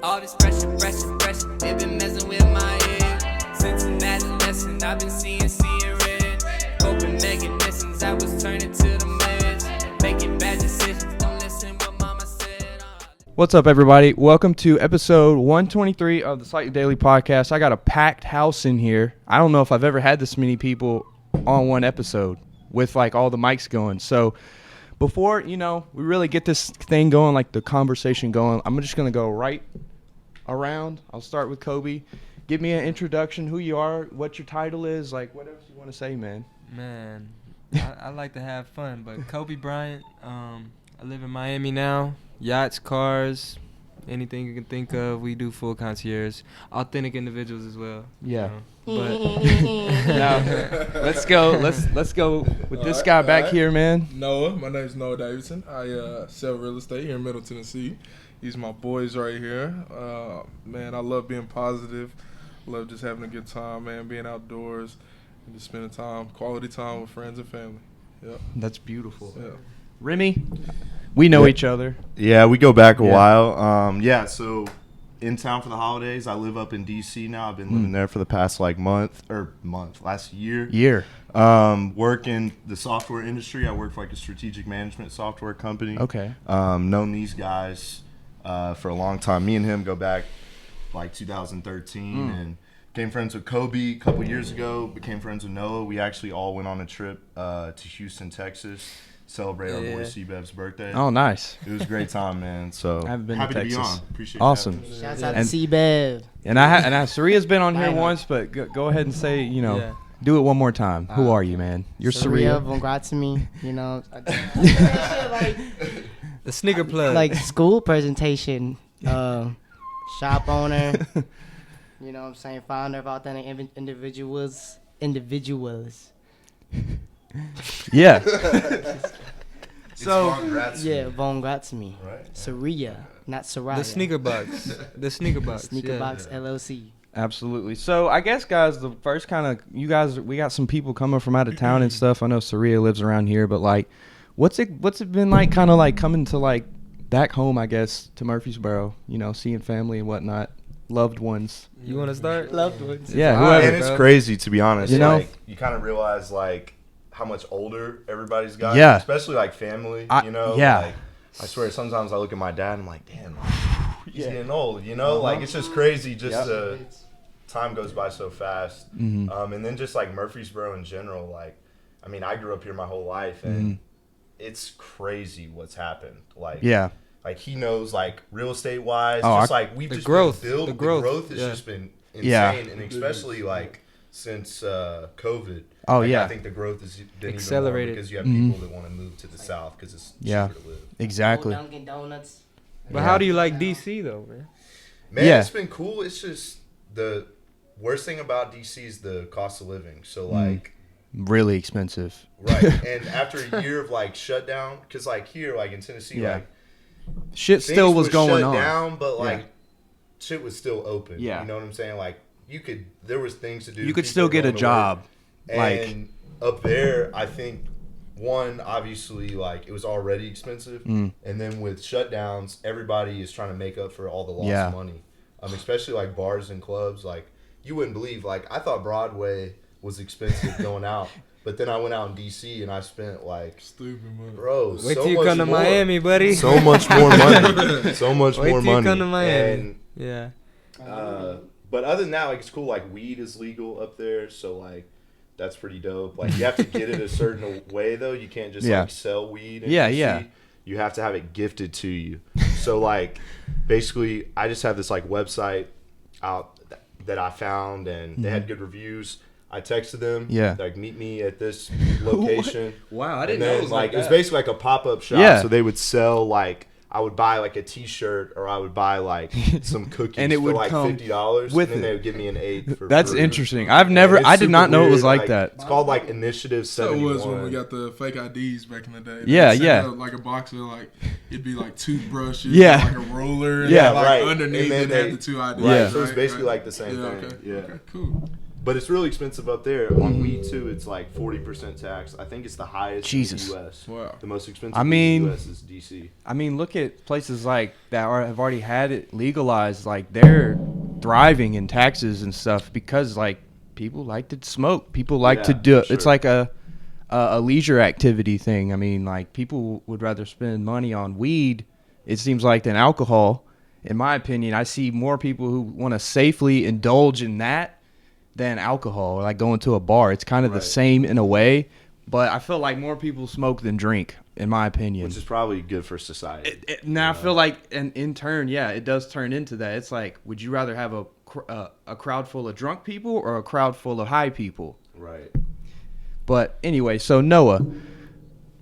All this pressure, they been messing with my head. Since an adolescent, I've been seeing red. Coping mechanisms, I was turning to the meds. Making bad decisions, don't listen what mama said. What's up, everybody? Welcome to episode 123 of the Slightlee Daily Podcast. I got a packed house in here. I don't know if I've ever had this many people on one episode with like all the mics going. So before, we really get this thing going, like the conversation going, I'm just going to go right around. I'll start with Kobe. Give me an introduction, who you are, what your title is, like whatever you want to say, man. Man, I like to have fun, but Kobe Bryant, I live in Miami now. Yachts, cars, anything you can think of, we do full concierge. Authentic individuals as well. Yeah. But Now, let's go with this guy back here, man. Noah. My name is Noah Davidson. I sell real estate here in Middle Tennessee. These are my boys right here. Man, I love being positive. Love just having a good time, man, being outdoors and just spending quality time with friends and family. Yep. That's beautiful. Yeah. Remy, we know each other. Yeah, we go back a while. So in town for the holidays. I live up in D.C. now. I've been living there for the past last year. Work in the software industry. I work for like a strategic management software company. Okay. Known these guys for a long time. Me and him go back like 2013 and became friends with Kobe a couple years ago. Became friends with Noah. We actually all went on a trip to Houston, Texas. Celebrate our boy C-Bev's birthday. Oh, nice. It was a great time, man. So I haven't been happy to to be Texas. on. Appreciate Awesome. you. Shouts out to C-Bev. And Suriya's been on here once, but go ahead and say, do it one more time. Who are you, man? You're Suriya. Congrats to me. the sneaker plug. Like school presentation. Shop owner. You know what I'm saying? Founder of Authentic Individuals. Yeah. Congrats to me. Right. Suriya, not Suriya. The sneaker box. Sneaker box LLC. Absolutely. So I guess, guys, the first we got some people coming from out of town and stuff. I know Suriya lives around here, but like, what's it been like, kind of like coming to like back home, I guess, to Murfreesboro, seeing family and whatnot, loved ones. You want to start? Loved ones. Yeah. Whoever. And it's crazy, to be honest. You kind of realize like how much older everybody's got. Yeah. Especially like family, Yeah. Like, I swear, sometimes I look at my dad and I'm like, damn, he's getting old, Like, it's just crazy. Time goes by so fast. Mm-hmm. And then just like Murfreesboro in general, like, I mean, I grew up here my whole life and it's crazy what's happened. Like, like he knows like real estate wise, we've just growth. been built. The The growth growth has just been insane, and especially like since COVID. I think the growth has been accelerated even more because you have people that want to move to the south because it's cheaper to live. Exactly. Dunkin' Donuts. But how do you like DC though, man? Man, it's been cool. It's just the worst thing about DC is the cost of living. So like really expensive. Right. And after a year of like shutdown, because like here, like in Tennessee, like shit still was going on. Shut down, but like shit was still open. Yeah. You know what I'm saying? Like there was things to do. You could still get a job. And up there, I think one, obviously, like it was already expensive, and then with shutdowns, everybody is trying to make up for all the lost money. Especially like bars and clubs. Like you wouldn't believe. Like I thought Broadway was expensive going out, but then I went out in DC and I spent like stupid money. Bro, Wait till you come to Miami, buddy. So much more money. So much more money. Wait till you come to Miami. But other than that, like it's cool. Like weed is legal up there, so like that's pretty dope. Like you have to get it a certain way though. You can't just like sell weed. In DC. You have to have it gifted to you. So like basically, I just have this like website out that I found, and they had good reviews. I texted them, like meet me at this location. Wow, I didn't know it was was like that. It was basically like a pop-up shop. Yeah. So they would sell like I would buy like a T-shirt or I would buy like some cookies and it would for like come $50 with and then it. they would give me an 8 for That's free. interesting. I did not know it was like that. It's called like Initiative 71. So it was when we got the fake IDs back in the day. Yeah, They'd yeah. send out, like a box of like it'd be like toothbrushes, Yeah. like a roller, and Yeah, like right. underneath And then it had the two IDs. Right, Yeah. so it's basically right. like the same thing. Okay. Yeah. Okay, cool. But it's really expensive up there. On weed too, it's like 40% tax. I think it's the highest Jesus. in the U.S. Wow. The most expensive I mean- in the U.S. is D.C. I mean, look at places like that have already had it legalized. Like they're thriving in taxes and stuff because like people like to smoke. People like to Yeah, do. for It's sure. like a leisure activity thing. I mean, like people would rather spend money on weed, it seems like, than alcohol. In my opinion, I see more people who want to safely indulge in that than alcohol, like going to a bar. It's kind of the Right. same in a way, but I feel like more people smoke than drink, in my opinion. Which is probably good for society. Now I you know? feel like, and in turn, yeah, it does turn into that. It's like, would you rather have a crowd full of drunk people or a crowd full of high people? Right. But anyway, so Noah,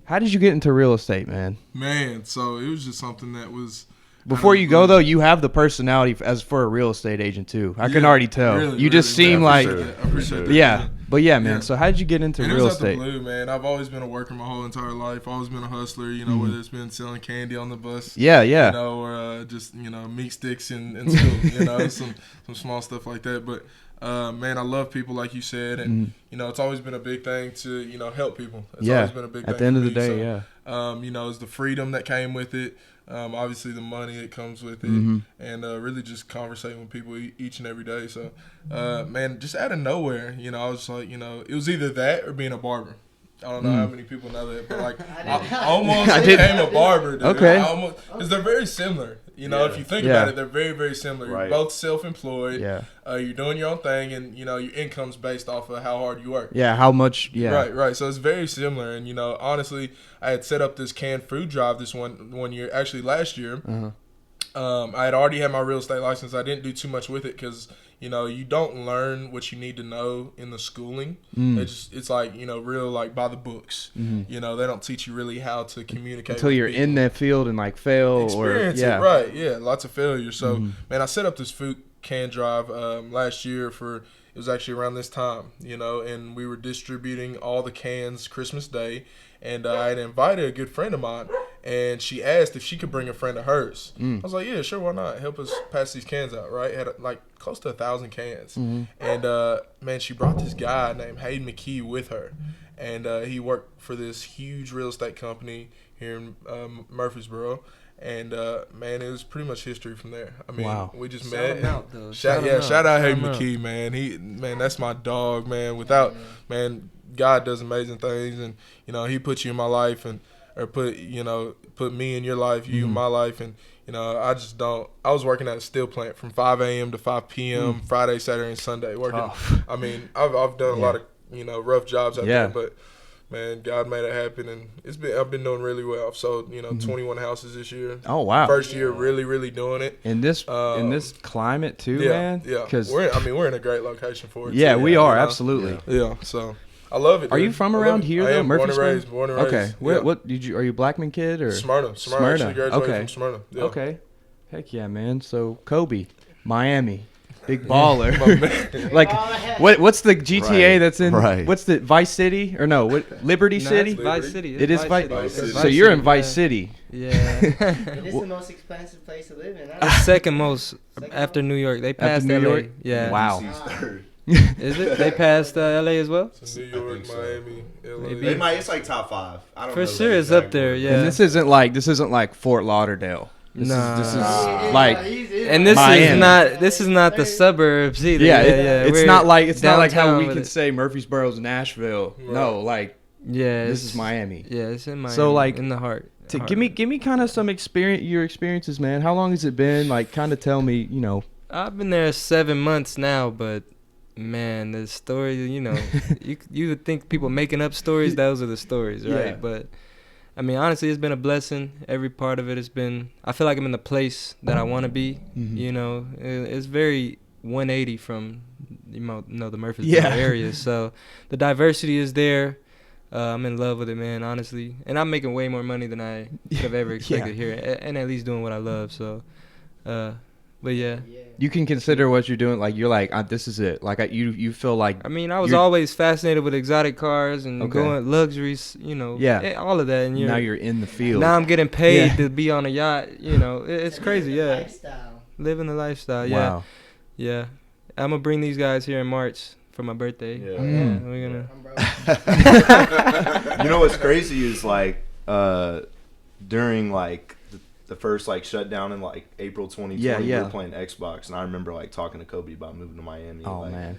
how did you get into real estate, man? Man, so it was just something that was. Before you go though, you have the personality as for a real estate agent too. I can Yeah, already tell. really, You just really, seem yeah, like, for sure. I appreciate that. yeah. But yeah, man. Yeah. So how did you get into And it real was out estate? the blue, man. I've always been a worker my whole entire life. Always been a hustler, you know, whether it's been selling candy on the bus, Yeah, yeah. you know, or just, you know, meat sticks in school, you know, some small stuff like that. But, man, I love people, like you said, and, you know, it's always been a big thing to, you know, help people. It's Yeah. always been a big At thing the end for of the me. day, So, you know, it's the freedom that came with it. Obviously the money that comes with it, and really just conversating with people each and every day. So, man, just out of nowhere, you know, I was like, you know, it was either that or being a barber. I don't know how many people know that, but like, I almost I did. became a barber, dude. Okay. Because they're very similar. You know, Yeah. if you think Yeah. about it, they're very, very similar. Right. You're both self-employed. Yeah. You're doing your own thing, and, you know, your income's based off of how hard you work. Yeah, how much? Yeah. Right. So it's very similar, and you know, honestly, I had set up this canned food drive this one year, actually last year. I had already had my real estate license. I didn't do too much with it because, you know, you don't learn what you need to know in the schooling. It's like, you know, real like by the books. You know, they don't teach you really how to communicate Until with you're people. in that field and like fail Experience or yeah. it, right? Yeah, lots of failures. So, man, I set up this food can drive last year for. It was actually around this time, you know, and we were distributing all the cans Christmas Day, and I had invited a good friend of mine, and she asked if she could bring a friend of hers. I was like, yeah, sure, why not? Help us pass these cans out, right? Had like close to 1,000 cans, and man, she brought this guy named Hayden McKee with her, and he worked for this huge real estate company here in Murfreesboro. And man, it was pretty much history from there. I mean, Wow. we just Shout met. him out, though. Shout him out Hayden him out. McKee, man. That's my dog, man. Man, God does amazing things, and you know, He put you in my life, and or put me in your life, you in my life, and you know, I was working at a steel plant from 5 a.m. to 5 p.m. Friday, Saturday, and Sunday. Working. Tough. I mean, I've done a lot of rough jobs out Yeah. there, but. Man, God made it happen, and I've been doing really well. I've sold 21 houses this year. Oh wow. First year, really doing it. In this climate too, Yeah, man. yeah. Because We're in a great location for it. yeah, too, we you are know? absolutely. Yeah, so I love it. Are you dude. from I love around it. here I though, am born and Murfreesboro? raised. Okay. Yeah. What did you? Are you a Blackman kid or Smyrna. I Smyrna. actually graduated Okay. from Smyrna. Yeah. Okay. Heck yeah, man. So Kobe, Miami, big baller. Man. Like, what's the GTA Right, that's in? right. What's the Vice City or no? What Liberty No, City? it's Vice City. It is Vice. Vice City. So you're in Vice City. Yeah. It is the most expensive place to live in. The second most after New York. They passed New LA. York? Yeah. Wow. DC's third. Is it? They passed LA as well? So New York, think so. Miami, LA. Maybe. It's like top 5. I don't For know sure the it's up exact there, order. yeah. And this isn't like Fort Lauderdale. This Nah. is Nah. like And this Miami. is not the suburbs either. yeah, It's it's not like how downtown we with can it. say Murfreesboro's Nashville. Right. No, like Yeah, this it's- is Miami. Yeah, it's in Miami. So, like, in the heart. Give me kind of some your experiences, man. How long has it been? Like, kind of tell me, I've been there 7 months now, but man, the story, you would think people making up stories. Those are the stories, right? Yeah. But I mean, honestly, it's been a blessing. Every part of it has been. I feel like I'm in the place that I want to be. Mhm. It's very 180 from the Murfreesboro Yeah. area. So the diversity is there. I'm in love with it, man. Honestly, and I'm making way more money than I could have ever expected here, and at least doing what I love. So, but yeah. you can consider what you're doing. Like, you're like, this is it. Like, you feel like, I mean, I was You're- always fascinated with exotic cars and Okay. going luxuries, Yeah. all of that. And now you're in the field. now I'm getting paid Yeah. to be on a yacht. It's crazy. Yeah, Lifestyle. living the lifestyle. Yeah, Wow. yeah. I'm gonna bring these guys here in March for my birthday. Yeah. We're You know what's crazy is like during like the first like shutdown in like April 2020, we were playing Xbox, and I remember like talking to Kobe about moving to Miami. Oh like, man,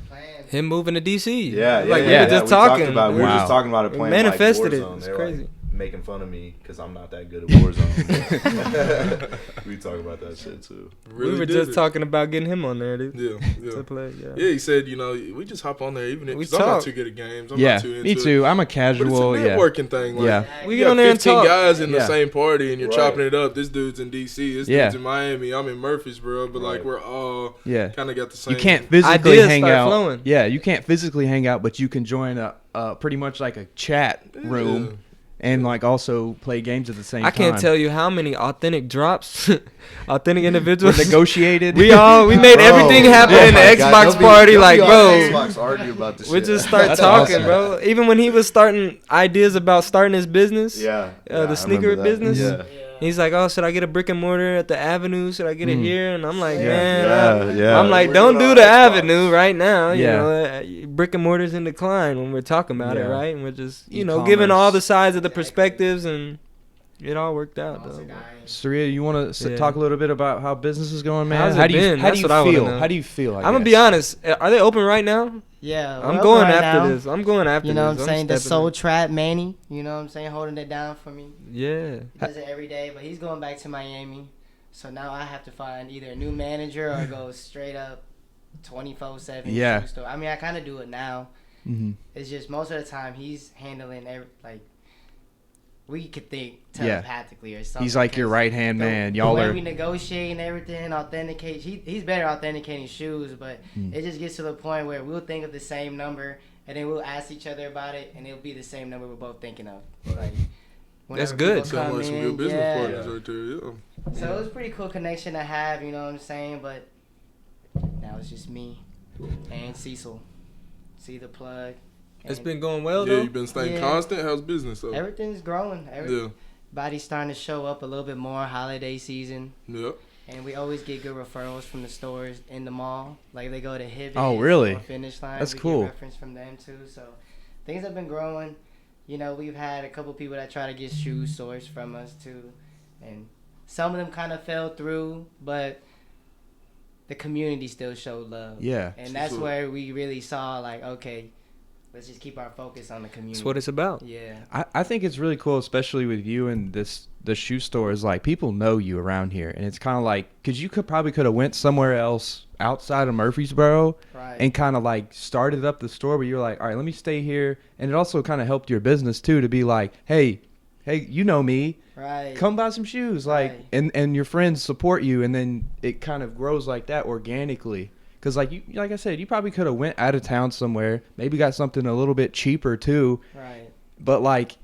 him moving to DC. we were just talking. We were just talking about it playing manifested like it. Warzone. It's They were, crazy. Like, making fun of me because I'm not that good at Warzone. We talk about that shit too. Really we were just talking about getting him on there, dude. Yeah. To play, Yeah, he said, you know, we just hop on there even if We I'm not talk. too good at games. I'm not too into me too. I'm a casual. But it's a networking thing. Like, We you get on got there and 15 talk. guys in the same party, and you're Right. chopping it up. This dude's in D.C., this dude's in Miami, I'm in Murfreesboro, but like we're all kind of got the same. You can't physically Ideas hang start out. flowing. Yeah, you can't physically hang out, but you can join a pretty much like a chat room. And like also play games at the same time. I can't tell you how many authentic drops, authentic individuals Were negotiated. we made everything happen in the Xbox party. Like, bro, Xbox argue about this we shit. just start That's talking, awesome. bro. Even when he was starting ideas about starting his business, I the sneaker remember that. business. Yeah. He's like, oh, should I get a brick and mortar at the Avenue? Should I get it here? And I'm like, Yeah. I'm like, We're don't doing do all the Xbox. Avenue right now. You Yeah. know, brick and mortar's in decline when we're talking about it, Yeah. right? And we're just, E-commerce. giving all the sides of the perspectives, and it all worked out, though. Surya, you want to Yeah. talk a little bit about how business is going, man? How's it How do you been? how do That's you what I wanna feel? know. How do you feel? I'm gonna be honest. Are they open right now? Yeah, I'm we're going right after now. this. I'm going after this. You know what I'm saying? The stepping Soul up. Trap Manny, you know what I'm saying? Holding it down for me. Yeah. He does it every day, but he's going back to Miami. So now I have to find either a new manager or go straight up 24/7 Yeah. shoe store. I mean, I kind of do it now. Mm-hmm. It's just most of the time he's handling we could think Yeah. telepathically or something. He's like your 'cause right hand man. The Y'all way are. we negotiate and everything, authenticate. He's better authenticating shoes, but it just gets to the point where we'll think of the same number and then we'll ask each other about it, and it'll be the same number we're both thinking of. Like, That's whenever good. people Sound come like some in, good business yeah. partners right there. Yeah. So it was a pretty cool connection to have, you know what I'm saying? But now it's just me and Cecil. See the plug. It's and been going well, Yeah, though. you've been staying Yeah. constant. How's business though? everything's growing. Yeah. Everybody's starting to show up a little bit more holiday season. Yeah. And we always get good referrals from the stores in the mall. Like they go to Hibbett. Oh, really? Or Finish Line. That's we cool. Get reference from them too. So things have been growing. You know, we've had a couple people that try to get shoes sourced from us too, and some of them kind of fell through, but the community still showed love. Yeah. And that's where we really saw like, okay, let's just keep our focus on the community. That's what it's about. Yeah. I think it's really cool, especially with you and the shoe store. Is like people know you around here, and it's kind of like because you could have went somewhere else outside of Murfreesboro, Right. and kind of like started up the store. But you're like, all right, let me stay here, and it also kind of helped your business too to be like, hey, you know me, Right. come buy some shoes, like, Right. and your friends support you, and then it kind of grows like that organically. Cause like I said, you probably could have went out of town somewhere, maybe got something a little bit cheaper too. Right. But like,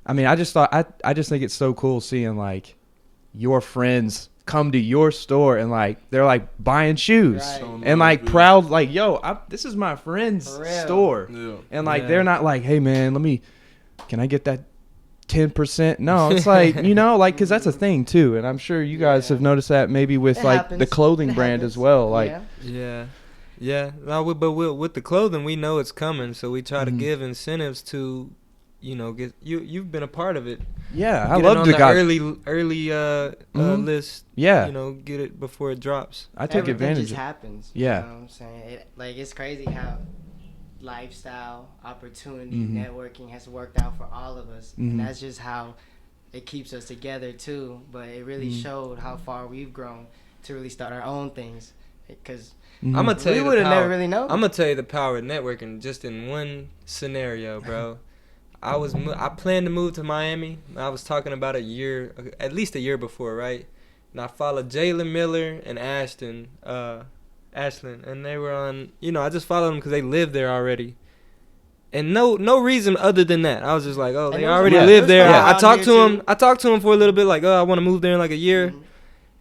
I mean, I just think it's so cool seeing like your friends come to your store and like they're like buying shoes Right. and like proud, like, yo, this is my friend's For real. store, Yeah. and like Yeah. they're not like, hey man, can I get that 10%? No, it's like, you know, like, cause that's a thing too, and I'm sure you guys Yeah. have noticed that maybe with It like happens. the clothing It brand happens. as well, like. Yeah. Yeah. Yeah. No, but with the clothing, we know it's coming, so we try to Mhm. give incentives to, get you've been a part of it. Yeah, I Get it love on to the got. early Mhm. list. Yeah, Get it before it drops. I take Everything advantage. just of happens. Yeah. You know what I'm saying? It's crazy how lifestyle, opportunity, Mhm. networking has worked out for all of us. Mhm. And that's just how it keeps us together too. But it really Mhm. showed how far we've grown to really start our own things. Because Mhm. I'm gonna tell we you would the have never power. really known. I'm gonna tell you the power of networking just in one scenario, bro. I planned to move to Miami. I was talking about at least a year before, right? And I followed Jalen Miller and Ashton, and they were on. I just followed them because they lived there already, and no reason other than that. I was just like, oh, And they it was already fun. live It was there. fun I around talked to here, him. too. I talked to him for a little bit, like, oh, I want to move there in like a year. Mhm.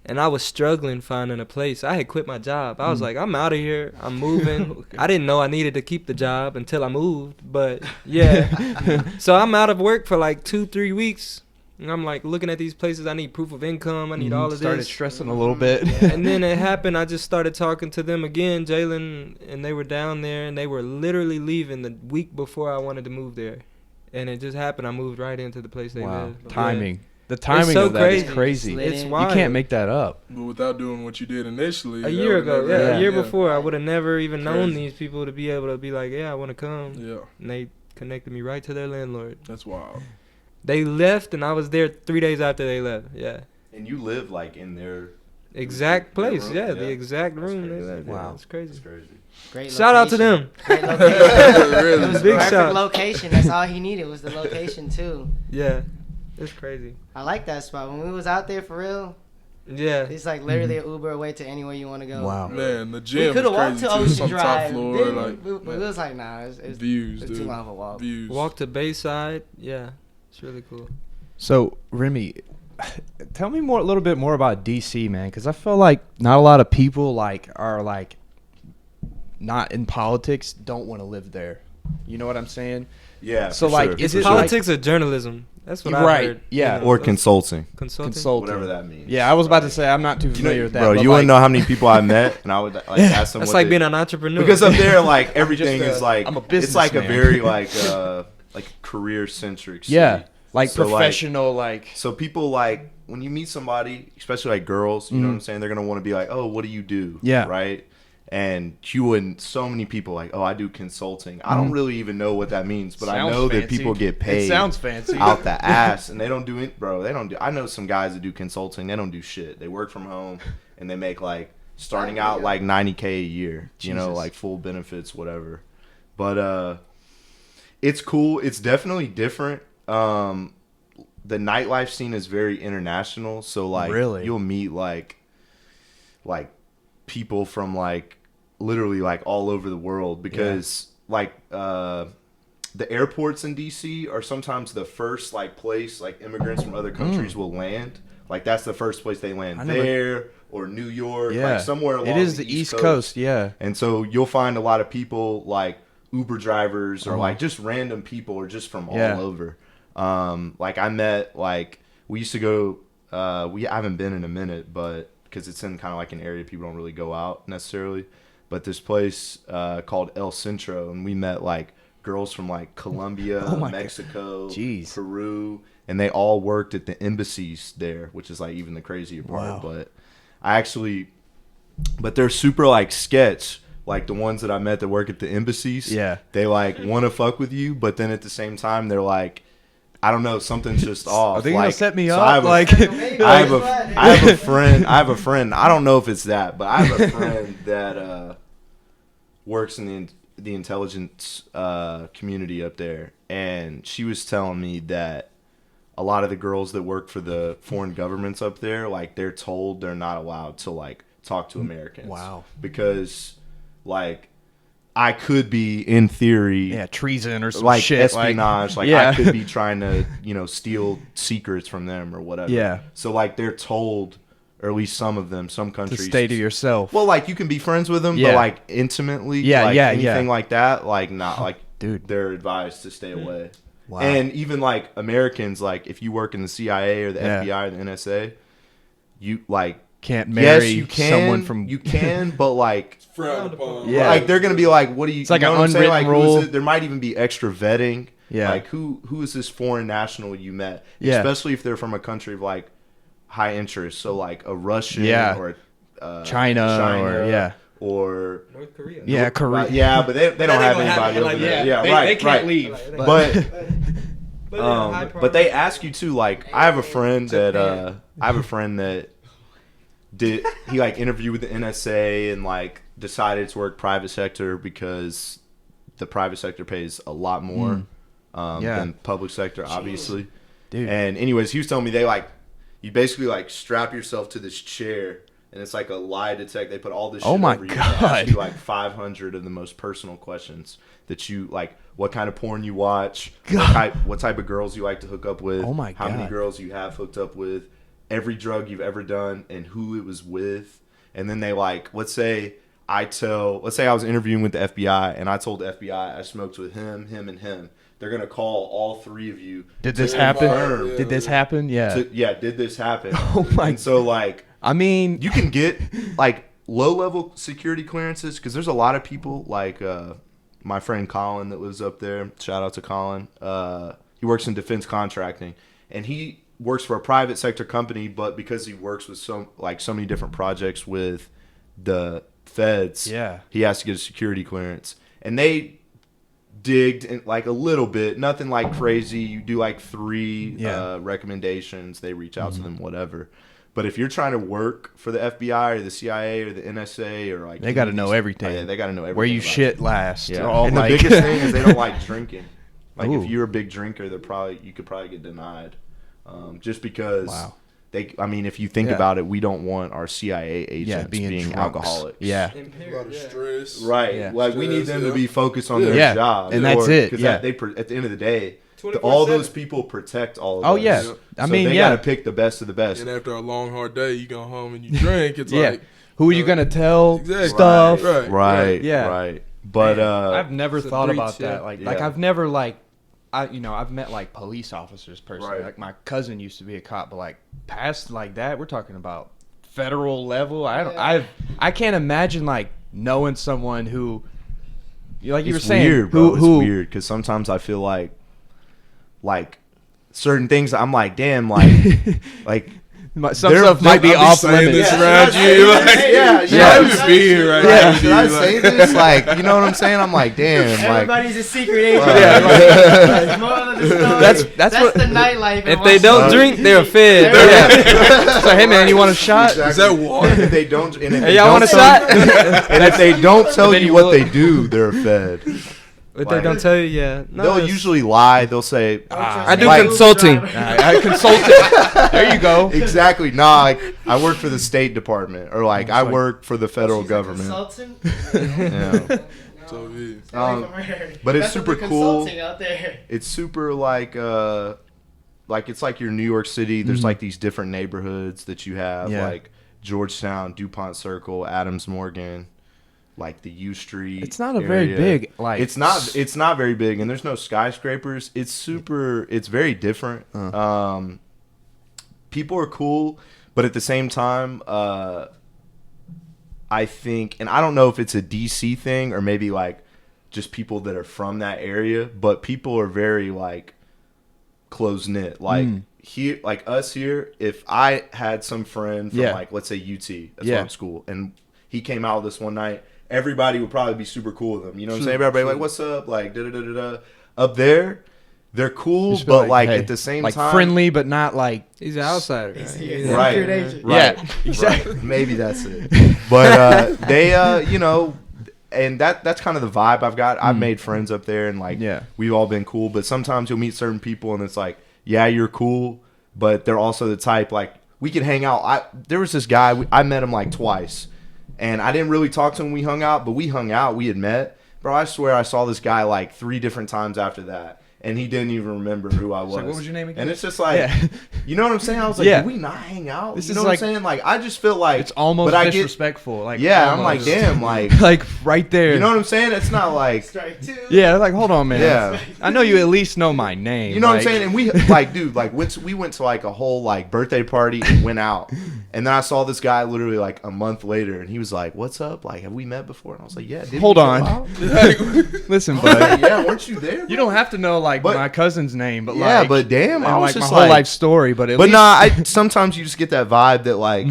And I was struggling finding a place. I had quit my job. I was like, I'm out of here. I'm moving. Okay. I didn't know I needed to keep the job until I moved. But, yeah. So I'm out of work for like 2-3 weeks. And I'm like looking at these places. I need proof of income. I need all of Started this. stressing a little bit. And then it happened. I just started talking to them again, Jalen, and they were down there, and they were literally leaving the week before I wanted to move there. And it just happened. I moved right into the place they Wow. live. Timing. Yeah. The timing so of that crazy. is crazy. It's You wild. can't make that up. But without doing what you did initially. A year ago, Yeah. a year before, I would have never even known Crazy. these people to be able to be like, yeah, I want to come. Yeah, And they connected me right to their landlord. that's wild. They left, and I was there 3 days after they left. Yeah. And you live like in their Exact their place. room? Yeah, the exact That's room they crazy. left. Wow. Yeah, it's crazy. It's crazy. Great Shout out to location. them. Great location. Really? It was Big perfect shout. location. That's all he needed was the location too. Yeah. It's crazy. I like that spot. When we was out there for real, Yeah. it's like literally an Uber away to anywhere you want to go. Wow. Man, the We gym could was have walked crazy to too. Ocean Some top Drive. floor, Then like we was like, nah, it's views, too dude. long of a walk. Views. Walk to Bayside. Yeah. It's really cool. So, Remy, tell me a little bit more about DC, man, because I feel like not a lot of people are not in politics don't want to live there. You know what I'm saying? Yeah. So, for like, sure. is For it sure. Politics or journalism? That's what I Right, heard. yeah. or that's consulting, consulting. Consulting. whatever that means. Yeah, I was about to say I'm not too You know, familiar with that. bro, but you like, want to know how many people I met, and I would like ask them That's what like they- being an entrepreneur. because up there, like everything just, is like I'm a it's like a businessman. very like career centric. Yeah, like So, like- professional, like So people like when you meet somebody, especially like girls, you know what I'm saying? They're gonna want to be like, oh, what do you do? Yeah. Right. And you and so many people like, oh, I do consulting. I don't really even know what that means, but I Sounds know that fancy. people get It paid sounds fancy. out the ass, and they don't do it, bro. They don't do. I know some guys that do consulting. They don't do shit. They work from home, and they make like starting out like $90K a year. You know, Jesus. like full benefits, whatever. But it's cool. It's definitely different. The nightlife scene is very international. So like, Really? you'll meet like people from like literally like all over the world because like the airports in DC are sometimes the first like place like immigrants from other countries will land. Like that's the first place they land there or New York, yeah, like somewhere along it is the East Coast. Yeah, And so you'll find a lot of people like Uber drivers or like just random people or just from all over. Like I met like we used to go we haven't been in a minute, but because it's in kind of like an area people don't really go out necessarily. But this place called El Centro, and we met like girls from like Colombia, Mexico, Peru, and they all worked at the embassies there, which is like even the crazier part. Wow. But they're super like sketch. Like the ones that I met that work at the embassies, they like want to fuck with you, but then at the same time they're like, I don't know, something's just off. Are they like, gonna set me so up? I have a friend. I don't know if it's that, but I have a friend that works in the intelligence community up there, and she was telling me that a lot of the girls that work for the foreign governments up there, like they're told they're not allowed to like talk to Americans. Wow. Because like I could be in theory treason or some like shit, espionage, like I could be trying to, steal secrets from them or whatever. Yeah. So like they're told, or at least some of them, some to countries, stay to yourself. well, like you can be friends with them, Yeah. but like intimately, Yeah, like, yeah, anything yeah. like that, like not like Dude. they're advised to stay away. Wow. And even like Americans, like if you work in the CIA or the FBI or the NSA, you like Can't marry yes, you can, someone from you can, but like Frowned upon. Yeah. like they're gonna be like, what do you? It's like you know an what I'm saying? unwritten Like, who is rule. it? There might even be extra vetting. Yeah. Like who is this foreign national you met? Yeah. Especially if they're from a country of like high interest. So like a Russian or China or or North Korea. yeah, Korea. yeah, but they don't have gonna anybody have- over like, there. yeah, Yeah, they can't leave. But they ask you too. Like I have a friend that did he like interviewed with the NSA and like decided to work private sector because the private sector pays a lot more than public sector, obviously. Dude. And anyways, he was telling me they like you basically like strap yourself to this chair and it's like a lie detector. They put all this shit my over you. God. They ask you like 500 of the most personal questions that you like. What kind of porn you watch? What type of girls you like to hook up with? Oh my How many God. girls you have hooked up with? Every drug you've ever done and who it was with. And then they like, let's say I was interviewing with the FBI and I told the FBI I smoked with him, and him. they're gonna call all 3 of you. Did this to happen? confirm- Did this happen? Yeah. Did this happen? Oh my. And so like, I mean, you can get like low-level security clearances because there's a lot of people like my friend Colin that lives up there. Shout out to Colin. He works in defense contracting, and he works for a private sector company, but because he works with so many different projects with the feds, he has to get a security clearance. And they digged in like a little bit, nothing like crazy. You do like 3 recommendations, they reach out to them, whatever. But if you're trying to work for the FBI or the CIA or the NSA or like, they got to know everything. Yeah, they got to know everything. Where you shit last. Yeah. And the biggest thing is they don't like drinking. Like if you're a big drinker, you could probably get denied, just because if you think about it, we don't want our CIA agents being alcoholics. Yeah. A lot of stress. Right. Yeah. Like we need them to be focused on their job. And that's it. Because Yeah. at the end of the day, all those people protect all of us. Oh, yeah. So I mean, they got to pick the best of the best. And after a long, hard day, you go home and you drink. It's like, who are you gonna tell stuff? Right. But I've never thought about that. Like I've never I've met like police officers personally. Right. Like my cousin used to be a cop, but like past like that, we're talking about federal level. I can't imagine like knowing someone who, like you were saying, weird, bro. It's weird because sometimes I feel like certain things I'm like, damn, like some stuff might be off limits. This around you, yeah. I would be here right now. Should I say this? Like, you know what I'm saying? I'm like, damn. Everybody's a secret agent. That's what the nightlife. If they don't drink, they're fed. So hey man, you want a shot? Is that water? If they don't, and if Hey, y'all want a shot? and if they don't tell you what they do, they're fed. But they don't tell you, They'll usually lie. They'll say, I do consulting. I consulted. There you go. Exactly. Nah, I work for the State Department, or like I work for the federal government. Yeah. So it is. But it's super cool. Out there. It's super like it's like your New York City. There's like these different neighborhoods that you have, like Georgetown, DuPont Circle, Adams Morgan. Like the U Street. It's not a very big it's not very big, and there's no skyscrapers. It's very different. People are cool, but at the same time, I think, and I don't know if it's a DC thing or maybe like just people that are from that area, but people are very like close knit. Like here, like us here, if I had some friend from like let's say UT, that's where I'm school, and he came out with us one night, everybody would probably be super cool with him. You know what I'm saying? Everybody like, what's up? Like, da-da-da-da-da. Up there, they're cool, but like hey, at the same like time. friendly, but not like. He's an outsider. Right. Yeah, exactly. Right. Maybe that's it. But they, you know, and that's kind of the vibe I've got. I've made friends up there, and like, we've all been cool. But sometimes you'll meet certain people, and it's like, yeah, you're cool, but they're also the type, like, we could hang out. There was this guy, I met him like twice. And I didn't really talk to him when we hung out, but we hung out. We had met. Bro, I swear I saw this guy like 3 different times after that. And he didn't even remember who I was. Like, what was your name again? And it's just like, you know what I'm saying? I was like, do we not hang out? This you is know like, what I'm saying? Like, I just feel like. It's almost disrespectful. Like, yeah, I'm like, damn, like. Like, right there. You know what I'm saying? It's not like. Strike 2. Yeah, like, hold on, man. Yeah. I know you at least know my name. You know what I'm saying? And we, like, dude, like, we went to, like, a whole, like, birthday party and went out. And then I saw this guy literally, like, a month later. And he was like, what's up? Like, have we met before? And I was like, yeah. Hold on. Listen, bud. Yeah, weren't you there? You don't have to know, like, my cousin's name, but yeah, like, but damn, I was like just my whole life story. But sometimes you just get that vibe that like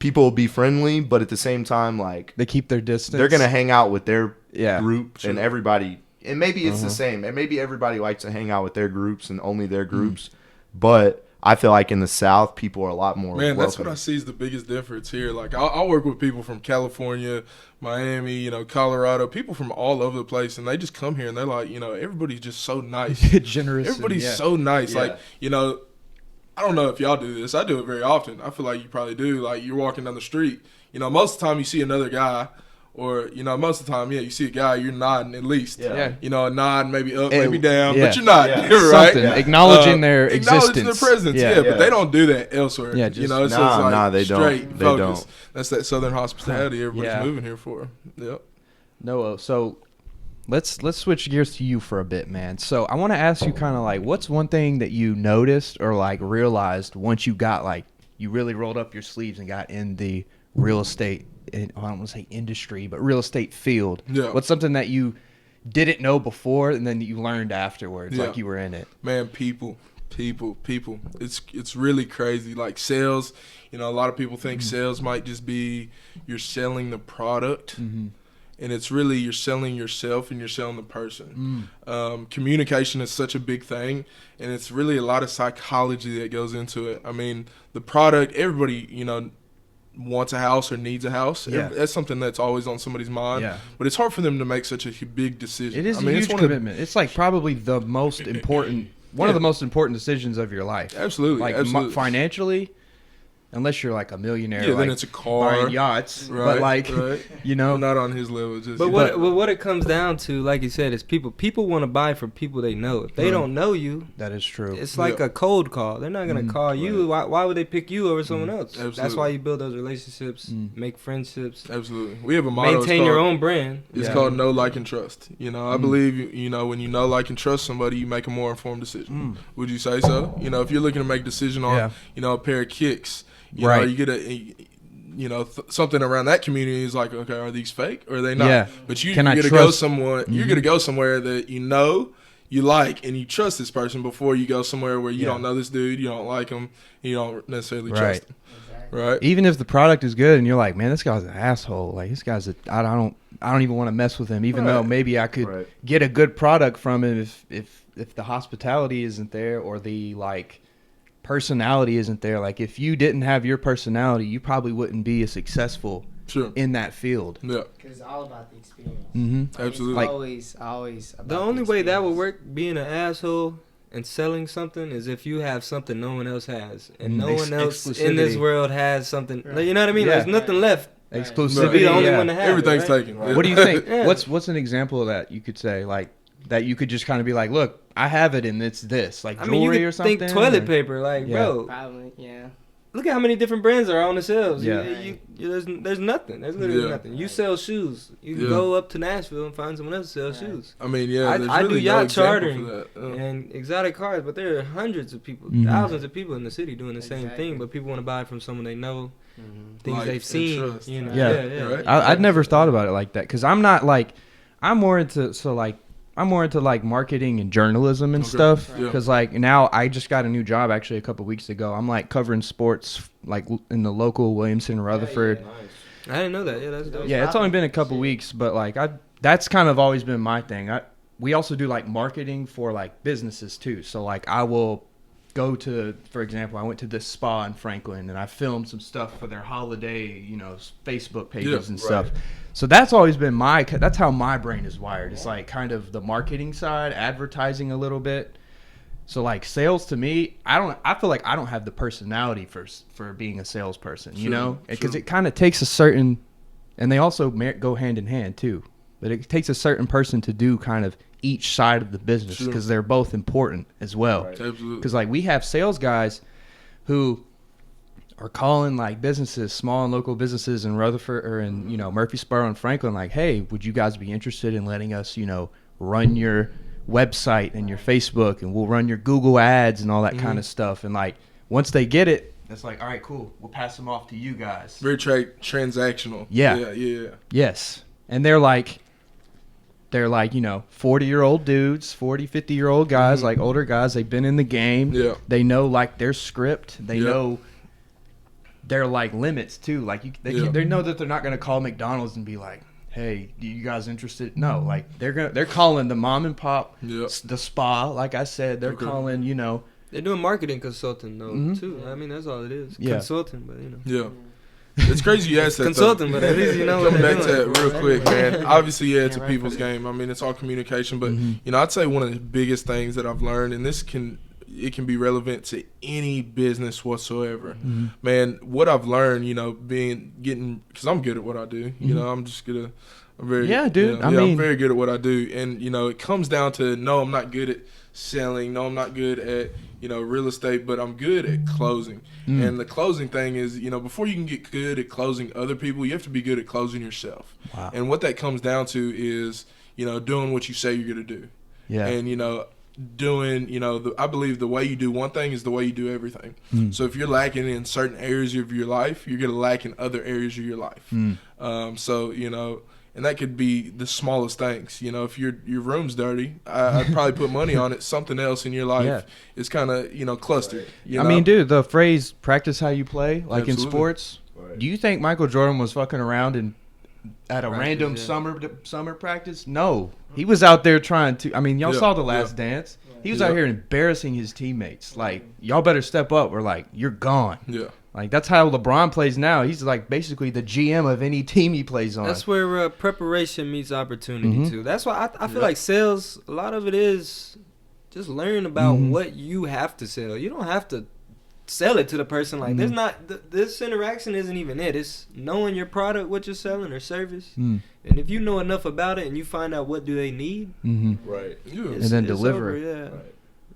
people will be friendly, but at the same time, like they keep their distance. They're gonna hang out with their group, Sure. and everybody, and maybe it's the same, and maybe everybody likes to hang out with their groups and only their groups, but I feel like in the South, people are a lot more. Man, that's welcoming. what I see is the biggest difference here. Like, I work with people from California, Miami, you know, Colorado, people from all over the place, and they just come here and they're like, you know, everybody's just so nice, generous. Everybody's so nice. Yeah. Like, you know, I don't know if y'all do this. I do it very often. I feel like you probably do. Like, you're walking down the street. You know, most of the time you see another guy. Or, you know, most of the time, you see a guy, you're nodding at least. Yeah. You know, a nod, maybe up, maybe down, but you're not, right? Something. Acknowledging their existence. Acknowledging their presence, but they don't do that elsewhere. Yeah, just, you know, it's like they straight don't. focus. That's that Southern hospitality everybody's moving here for. Yep. No, so let's switch gears to you for a bit, man. So I want to ask you kind of like, what's one thing that you noticed or like realized once you got like, you really rolled up your sleeves and got in the real estate, I don't want to say industry, but real estate field. Yeah. What's something that you didn't know before and then you learned afterwards, like you were in it? Man, people. It's really crazy. Like sales, a lot of people think sales might just be you're selling the product. And it's really you're selling yourself and you're selling the person. Communication is such a big thing, and it's really a lot of psychology that goes into it. I mean, the product, everybody, wants a house or needs a house. Yeah. That's something that's always on somebody's mind. Yeah. But it's hard for them to make such a big decision. It is a huge commitment. It's like probably the most important, one of the most important decisions of your life. Absolutely. Like absolutely. Financially, unless you're like a millionaire, yeah, like then it's a car, buying yachts, right, but like right. Not on his level. Just But what it comes down to, like you said, is people. People want to buy from people they know. If they don't know you, that is true. it's like a cold call. They're not gonna call you. Why would they pick you over someone else? Absolutely. That's why you build those relationships, make friendships, Absolutely. We have a motto. maintain your own brand. It's called know, like, and trust. I believe, when you know, like, and trust somebody, you make a more informed decision. Would you say so? If you're looking to make a decision on, a pair of kicks, you get something around that community is like, okay, are these fake or are they not? Yeah. But you're going to go somewhere, you're going to go somewhere that you like, and you trust this person before you go somewhere where you don't know this dude, you don't like him, you don't necessarily trust him. Right. Even if the product is good and you're like, man, this guy's an asshole. Like this guy's I don't even want to mess with him, even though maybe I could get a good product from him if the hospitality isn't there or the like personality isn't there. Like if you didn't have your personality, you probably wouldn't be as successful in that field. Yeah. Because it's all about the experience. Absolutely. It's always about The only way that would work, being an asshole and selling something, is if you have something no one else has, and no one else in this world has something. Right. You know what I mean? Yeah. There's nothing left. Exclusivity. To be the only one to have. Everything's it, right? taken. What do you think? What's an example of that you could say, like that you could just kind of be like, look, I have it and it's this, like jewelry you could or something. think toilet paper, like bro. Probably, yeah. Look at how many different brands are on the shelves. Yeah. There's nothing. There's literally nothing. You sell shoes. You can go up to Nashville and find someone else to sell shoes. I mean, I really do yacht chartering chartering and exotic cars, but there are hundreds of people, thousands of people in the city doing the same thing. But people want to buy from someone they know, things Like they've seen. trust. Yeah. Right? I'd never thought about it like that because I'm not like I'm more into like marketing and journalism and stuff because like now I just got a new job actually a couple weeks ago. I'm like covering sports like in the local Williamson, Rutherford. Nice. I didn't know that. Yeah, that's dope. Yeah, it's only been a couple weeks, but like that's kind of always been my thing. We also do like marketing for like businesses too. So like I will go to, for example, I went to this spa in Franklin and I filmed some stuff for their holiday, Facebook pages and stuff. So that's always been that's how my brain is wired. It's like kind of the marketing side, advertising a little bit. So like sales to me, I feel like I don't have the personality for being a salesperson, because it kind of takes a certain, and they also go hand in hand too, but it takes a certain person to do kind of each side of the business because they're both important as well. Right. Absolutely. Because like we have sales guys who are calling like businesses, small and local businesses in Rutherford or in Murfreesboro and Franklin, like, hey, would you guys be interested in letting us run your website and your Facebook, and we'll run your Google ads and all that kind of stuff. And like once they get it, it's like, all right, cool, we'll pass them off to you guys. Very transactional. Yeah. Yes. And they're like 40-year-old dudes, 50-year-old guys, like older guys. They've been in the game. Yeah. They know like their script. They know their like limits too. Like they know that they're not going to call McDonald's and be like, hey, do you guys interested? No, like they're calling the mom and pop, the spa. Like I said, they're calling, They're doing marketing consulting though too. I mean, that's all it is. Yeah. Consulting, but Yeah. It's crazy you asked that. Consulting, but at least you know what Coming they're back to doing. that real quick, man. Obviously, it's a people's game. I mean, it's all communication, but I'd say one of the biggest things that I've learned, and it can be relevant to any business whatsoever. Man, what I've learned, because I'm good at what I do. I'm just good. I'm very dude. I'm very good at what I do, and it comes down to no, I'm not good at selling. No, I'm not good at real estate, but I'm good at closing. And the closing thing is, before you can get good at closing other people, you have to be good at closing yourself. Wow. And what that comes down to is, doing what you say you're gonna do. Yeah. And doing, I believe the way you do one thing is the way you do everything. So if you're lacking in certain areas of your life, you're gonna lack in other areas of your life. And that could be the smallest things. If your room's dirty, I'd probably put money on it. Something else in your life is kind of clustered. I mean, dude, the phrase "practice how you play," like Absolutely. in sports. Right. Do you think Michael Jordan was fucking around and at a random summer practice? No, he was out there trying to. I mean, y'all saw The Last Dance. He was out here embarrassing his teammates. Like, y'all better step up, or like you're gone. Yeah. Like, that's how LeBron plays now. He's like basically the GM of any team he plays on. That's where preparation meets opportunity too. That's why I feel like sales, a lot of it is just learn about what you have to sell. You don't have to sell it to the person. Like, there's not this interaction isn't even it. It's knowing your product, what you're selling or service, and if you know enough about it and you find out what do they need, Right, and then deliver it.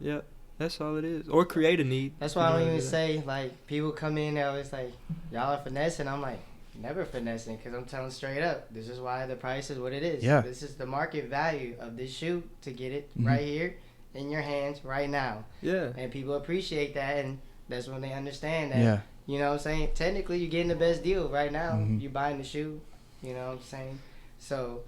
Yeah, yeah. That's all it is. Or create a need. That's why I don't even say, like, people come in, they're always like, y'all are finessing. I'm like, never finessing, because I'm telling straight up, this is why the price is what it is. Yeah. This is the market value of this shoe to get it right here in your hands right now. Yeah. And people appreciate that, and that's when they understand that. Yeah. You know what I'm saying? Technically, you're getting the best deal right now. You're buying the shoe. You know what I'm saying? So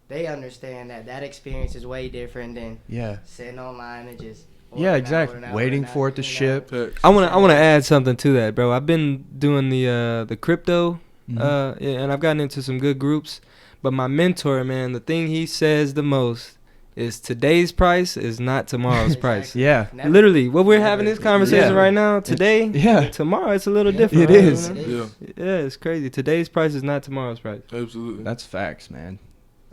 they understand that experience is way different than sitting online and just exactly. Waiting for it to ship. I wanna add something to that, bro. I've been doing the crypto, and I've gotten into some good groups. But my mentor, man, the thing he says the most is today's price is not tomorrow's price. Yeah. Never. Literally, what we're having this conversation right now, today, tomorrow it's a little different. It is. Yeah, it's crazy. Today's price is not tomorrow's price. Absolutely. That's facts, man.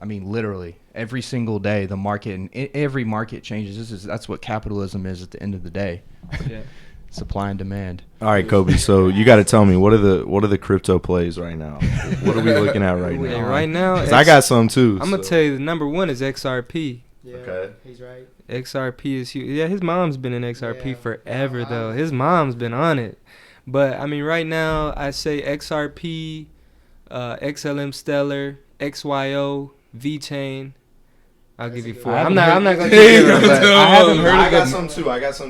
I mean, literally every single day, the market and every market changes. That's what capitalism is at the end of the day. Yeah. Supply and demand. All right, Kobe. So you got to tell me, what are the crypto plays right now? What are we looking at right now? Right now, 'Cause I got some too. I'm gonna tell you, the number one is XRP. Yeah, Okay. he's right. XRP is huge. Yeah, his mom's been in XRP Yeah. forever though. His mom's been on it. But I mean, right now I say XRP, XLM Stellar, XYO, VeChain. I'll give you four. I'm not gonna give you but I haven't heard I of got the, some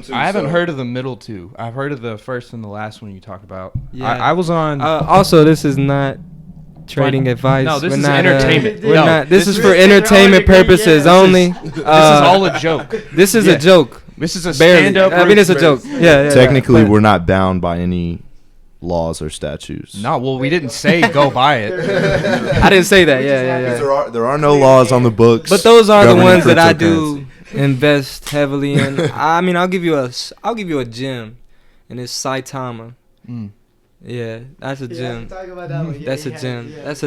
too. I haven't heard of the middle two. I've heard of the first and the last one you talked about. Yeah. I was on. Also, this is not trading advice. No, this We're is not, entertainment. We're No, not. This is is for entertainment purposes only. This is all a joke. This is Yeah. a joke. This is a Barely. stand-up. I mean, it's a joke. Yeah. Technically, but- we're not bound by any laws or statutes. No, well, we didn't say go buy it. I didn't say that. Yeah. Because there are no laws on the books. But those are the governing ones that I cryptocurrency. do invest heavily in. I mean, I'll give you a gem, and it's Saitama. Yeah, that's a gem. Talk about that one. That's a gem. That's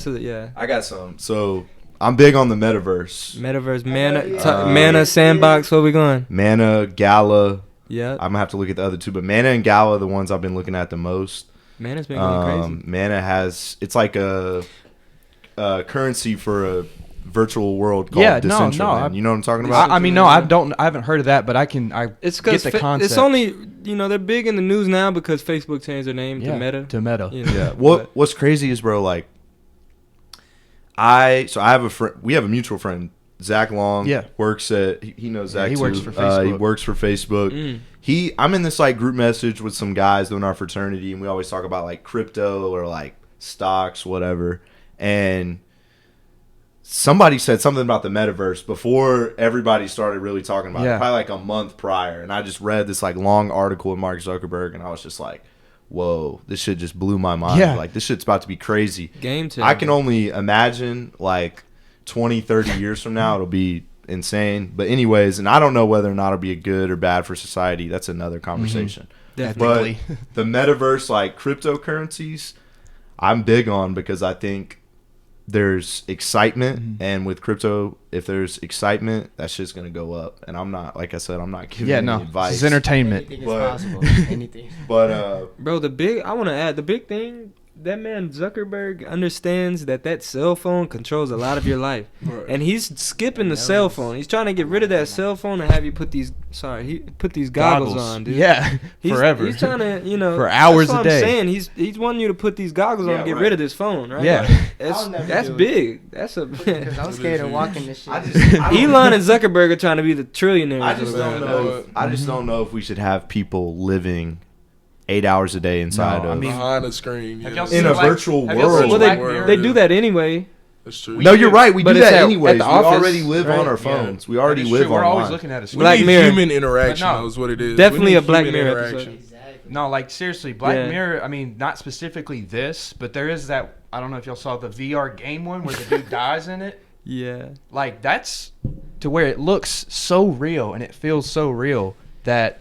a yeah. I got some. So I'm big on the metaverse. Metaverse, Mana, yeah. Mana Sandbox. Where we going? Mana, Gala. Yeah, I'm gonna have to look at the other two, but Mana and Gala are the ones I've been looking at the most. Mana's been going crazy. Mana it's like a currency for a virtual world called Decentraland. You know what I'm talking about? I mean, no, I haven't heard of that, but I It's get because the concept. it's only they're big in the news now because Facebook changed their name to Meta. To Meta. You know, Yeah. but- What's crazy is, bro, like I have a friend. We have a mutual friend, Zach Long. Yeah. Works at he knows Zach. he too. works for Facebook. He works for Facebook. I'm in this like group message with some guys in our fraternity, and we always talk about like crypto or like stocks, whatever. And somebody said something about the metaverse before everybody started really talking about it, probably like a month prior. And I just read this like long article with Mark Zuckerberg, and I was just like, whoa, this shit just blew my mind. Yeah. Like, this shit's about to be crazy. Game changer. I can only imagine like 20, 30 years from now, it'll be insane. But anyways, and I don't know whether or not it'll be good or bad for society. That's another conversation. Definitely. But the metaverse, like cryptocurrencies, I'm big on because I think there's excitement, and with crypto, if there's excitement, that shit's gonna go up. And I'm not, like I said, I'm not giving any advice. It's entertainment. Anything is But- possible. Anything. But Bro, I want to add the big thing. that man Zuckerberg understands that cell phone controls a lot of your life, Right. and he's skipping the cell phone. He's trying to get rid of that cell phone and have you put these goggles on, dude. Yeah, forever. He's trying to, for hours that's what a day. I'm saying. He's wanting you to put these goggles on and get rid of this phone, right? Yeah. I'll never That's do it. big. That's a Because I'm scared of walking this shit. Elon and Zuckerberg are trying to be the trillionaires. I just don't know. I just don't know if we should have people living 8 hours a day inside No, I of mean, Behind a screen. have Yeah. y'all seen in a Black- virtual have y'all seen world. Well, Black they, Mirror? they do that anyway. That's true. No, you're right. We But do it's that at anyways. the We office, already live right? on our Yeah. phones. We already That is live true. We're online. always looking at a screen. Black we need Mirror. human interaction. But no. Is what it is. Definitely We need a Black human Mirror interaction. Exactly. No, like seriously, Black Yeah. Mirror. I mean, not specifically this, but there is that. I don't know if y'all saw the VR game one where the dude dies in it. Yeah. Like that's to where it looks so real and it feels so real that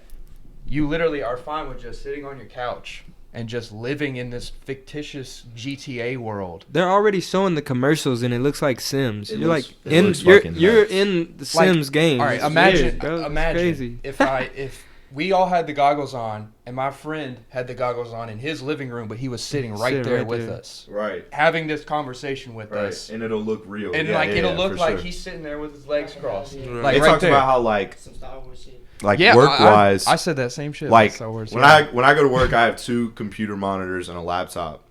you literally are fine with just sitting on your couch and just living in this fictitious GTA world. They're already showing the commercials and it looks like Sims. It You're looks- like it looks you're fucking you're nuts. in the Like, Sims game. All right, It's imagine, weird, bro. It's imagine crazy. if we all had the goggles on and my friend had the goggles on in his living room, but he was sitting right Sitting there right with there. us, Right. having this conversation with us, And it'll look real. and Yeah, like yeah, it'll yeah, look for like sure. he's sitting there with his legs crossed, Right. like It right talks there. about how like Some Star Wars shit. Yeah, work wise. I said that same shit. Like Star Wars, when yeah. I go to work, I have 2 computer monitors and a laptop.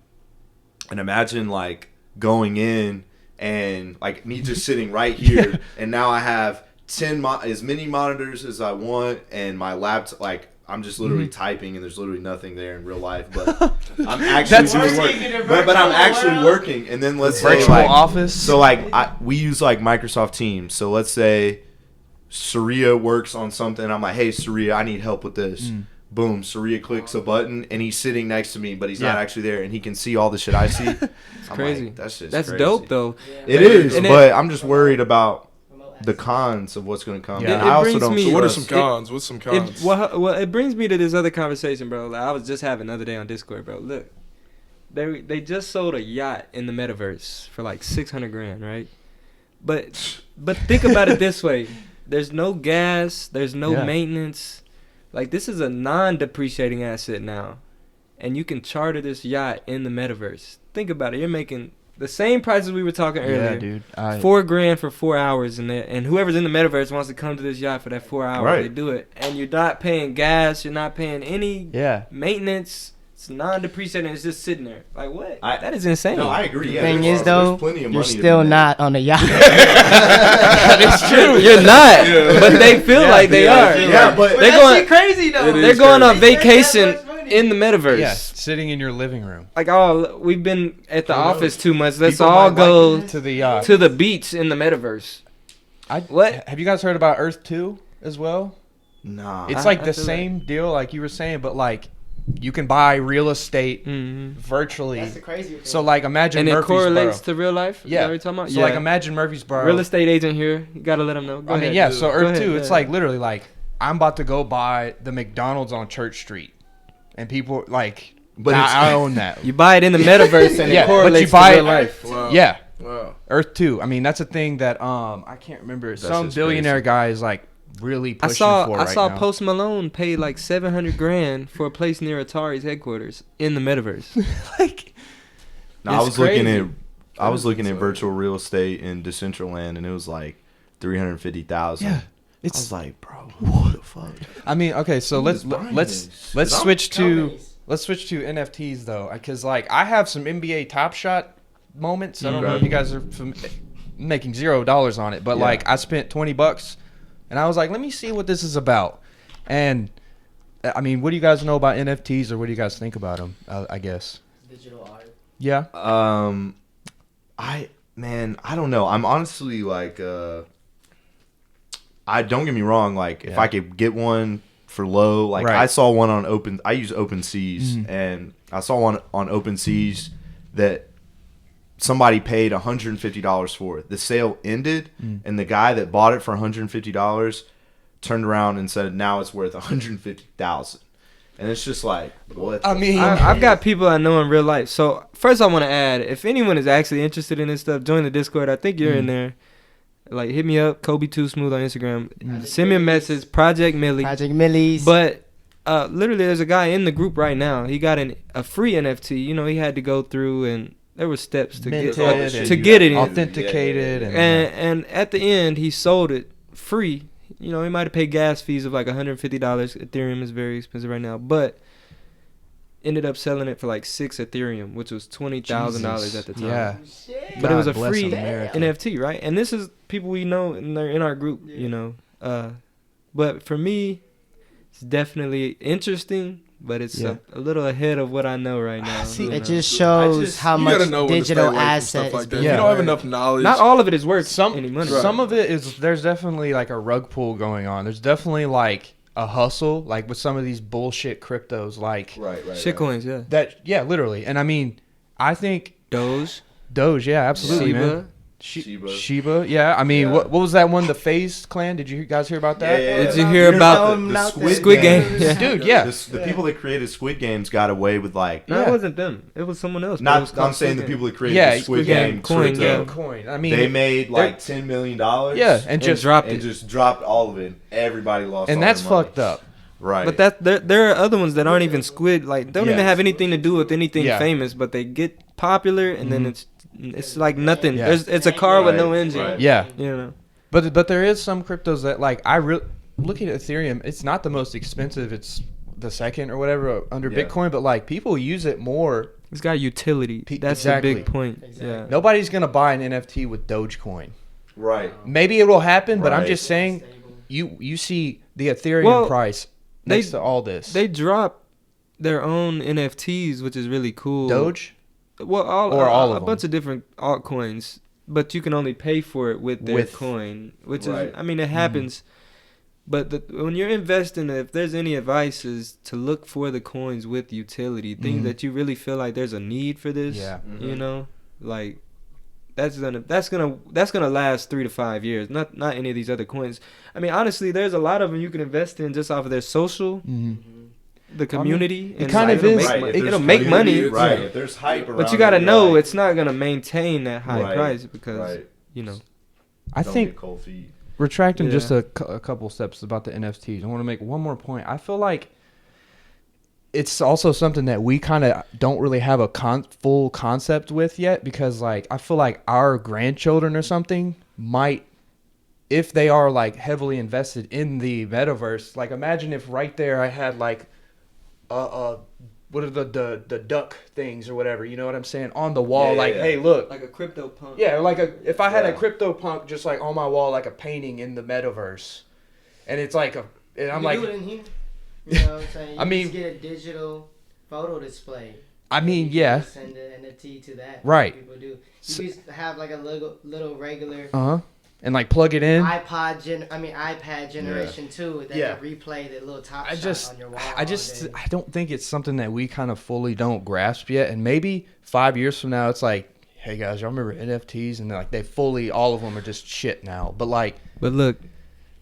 And imagine like going in and like me just sitting right here, and now I have 10 as many monitors as I want, and my laptop like. I'm just literally typing, and there's literally nothing there in real life. But I'm actually That's doing working in a work. But I'm virtual actually world. working. And then let's say virtual like, office. so like we use like Microsoft Teams. So let's say Suriya works on something. I'm like, hey Suriya, I need help with this. Boom, Suriya clicks a button, and he's sitting next to me, but he's not Yeah. actually there, and he can see all the shit I see. It's crazy. that's just That's crazy. dope though. It is, And but I'm just worried about Remote the access. cons of what's going to come. Yeah. And It I also brings don't me- So what are some trust- cons? What's some cons? Well, it brings me to this other conversation, bro. Like, I was just having the other day on Discord, bro. Look, they just sold a yacht in the metaverse for like $600,000, right? But think about it this way: there's no gas, there's no Yeah. maintenance. Like, this is a non-depreciating asset now, and you can charter this yacht in the metaverse. Think about it: you're making the same prices we were talking earlier. Yeah, dude. $4,000 for 4 hours, and whoever's in the metaverse wants to come to this yacht for that 4 hours. Right. They do it, and you're not paying gas. You're not paying any Yeah. maintenance. It's non-depreciating. It's just sitting there. Like what? I- That is insane. No, I agree. Yeah, Thing there's is though, plenty of you're money to be still made. not on the yacht. It's true. You're not, Yeah. but they feel Yeah, like they yeah, are. Yeah, but They're going. crazy though. It is They're going on crazy. vacation They spend that much money. in the metaverse. Yeah, sitting in your living room. Like, oh, we've been at the Who knows? office too much. Let's People all might go like it to the yacht. to the beach in the metaverse. What? Have you guys heard about Earth 2 as well? Nah. It's I- like I the feel same deal, like you were saying, but like you can buy real estate Mm-hmm. virtually. That's the crazy thing. So like imagine And it Murfreesboro. correlates to real life. Is Yeah. that what you're talking about? So like imagine Murfreesboro. real estate agent here. You gotta let them know. Go I mean, ahead. yeah. So Go Earth ahead, 2, go it's ahead. like literally like I'm about to go buy the McDonald's on Church Street, and people like, But but it's- I own that. You buy it in the metaverse and Yeah, it but you correlates buy to it- real life. Wow. Yeah, Wow. Earth 2. I mean, that's a thing that I can't remember. Some just billionaire crazy. guy is like really I pushing saw for I right saw now. Post Malone pay like $700,000 for a place near Atari's headquarters in the metaverse. like, No, I It's was looking crazy. at virtual real estate in Decentraland, and it was like 350,000. yeah, I it's. was like, bro, what the fuck? I mean, okay, so Who is let's buying let's this? let's I'm- switch to Companies. let's switch to NFTs though, because like I have some NBA Top Shot moments. I don't know if Okay. you guys are making $0 on it, but Yeah. like I spent $20, and I was like, let me see what this is about. And I mean, what do you guys know about NFTs, or what do you guys think about them? I guess. Digital art. Yeah. I don't know. I'm honestly like, I don't get me wrong. Like, if Yeah. I could get one for low, like Right. I saw one on I use OpenSeas, Mhm. and I saw one on OpenSeas that somebody paid $150 for it. The sale ended, and the guy that bought it for $150 turned around and said now it's worth $150,000. And it's just like, what? I mean, I've got people I know in real life. So first I want to add, if anyone is actually interested in this stuff, join the Discord. I think you're in there. Like, hit me up, Kobe Too Smooth on Instagram. Send me a message, Project Millie. Project Millies. But Literally, there's a guy in the group right now. He got a free NFT. You know, he had to go through and there were steps to get it authenticated, and at the end he sold it free. You know, he might have paid gas fees of like $150. Ethereum is very expensive right now, but ended up selling it for like 6 Ethereum, which was $20,000 at the time. Yeah, but God it was a bless free America. NFT, right? And this is people we know, and they're in our group. You know, but for me, it's definitely interesting. But it's a little ahead of what I know right now. See, it just shows how much digital assets. Like that. You don't have enough knowledge. Not all of it is worth any money. Some of it is. There's definitely like a rug pull going on. There's definitely like a hustle, like with some of these bullshit cryptos, like shitcoins, yeah. That, yeah, literally. And I mean, I think Doge, yeah, absolutely, man. Shiba, yeah. I mean, what was that one? The FaZe clan. Did you guys hear about that? Yeah. Did you hear about the Squid Game? Yeah. Dude, yeah. The people that created Squid Games got away with like. No, it wasn't them. It was someone else. I'm saying the people that created the Squid Game coin. I mean, they made like $10 million. Yeah, and just dropped it. Just dropped all of it. Everybody lost. And that's fucked up. Right. But there are other ones that aren't even squid. Like, don't even have anything to do with anything famous, but they get popular, and then it's like nothing. Yeah. It's a car with no engine. Right. Yeah. You know. But there is some cryptos that, like, looking at Ethereum, it's not the most expensive. It's the second or whatever under Bitcoin, but like people use it more. It's got utility. That's exactly. a big point. Exactly. Yeah. Nobody's gonna buy an NFT with Dogecoin. Right. Maybe it will happen, but I'm Right. just saying, you see the Ethereum price next to all this. They drop their own NFTs, which is really cool. Doge? Well, all of a them? bunch of different altcoins, but you can only pay for it with their coin, which is, I mean, it happens. But when you're investing, if there's any advice, is to look for the coins with utility, things that you really feel like there's a need for this. Yeah. You know, like that's gonna last 3 to 5 years. Not any of these other coins. I mean, honestly, there's a lot of them you can invest in just off of their social. The community, it kind of is. It'll make money, right? If there's hype around, but you got to know it's not gonna maintain that high price because you know. I think cold feet. Retracting just a couple steps about the NFTs. I want to make one more point. I feel like it's also something that we kind of don't really have a full concept with yet, because like I feel like our grandchildren or something might, if they are like heavily invested in the metaverse, like imagine if right there I had like what are the duck things or whatever, you know what I'm saying, on the wall, hey, look, like a crypto punk. Yeah, like if I had a crypto punk just like on my wall, like a painting in the metaverse, and it's like and I'm like, do it in here. You know what I'm saying? You I mean, just get a digital photo display. I mean, yeah. Send an NFT to that. Right. People do. You used to have like a little regular. And like plug it in. iPad generation too. That can replay the little top shot on your wall. I don't think it's something that we kind of fully don't grasp yet. And maybe 5 years from now, it's like, hey guys, y'all remember NFTs? And like all of them are just shit now. But look,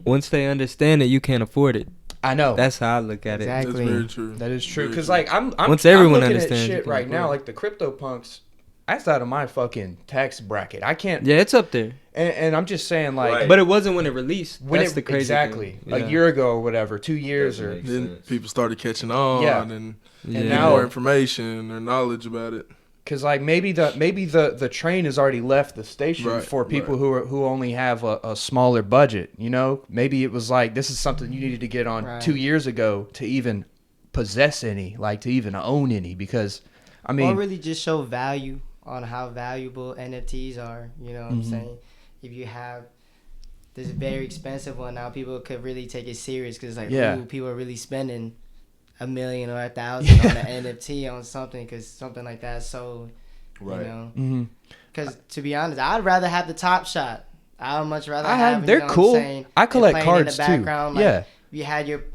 once they understand it, you can't afford it. I know. That's how I look at it. Exactly. That's very true. That is true. Because like I'm once everyone I'm looking understands at shit right now, like the crypto punks. That's out of my fucking tax bracket. I can't. Yeah, it's up there. And I'm just saying, like, but it wasn't when it released. That's the crazy thing. Yeah. A year ago or whatever, 2 years or. Then people started catching on, and now more information or knowledge about it. Because like maybe the train has already left the station for people who only have a smaller budget. You know, maybe it was like this is something you needed to get on 2 years ago to even possess any, like to even own any. Because I mean, or really just show value on how valuable NFTs are. You know what I'm saying? If you have this very expensive one now, people could really take it serious because like, ooh, people are really spending $1 million or $1,000 on an NFT on something because something like that sold. Right. You know? Because to be honest, I'd rather have the Top Shot. I would much rather have. They're cool. What I'm saying, I collect cards in the background, too. Like, you had your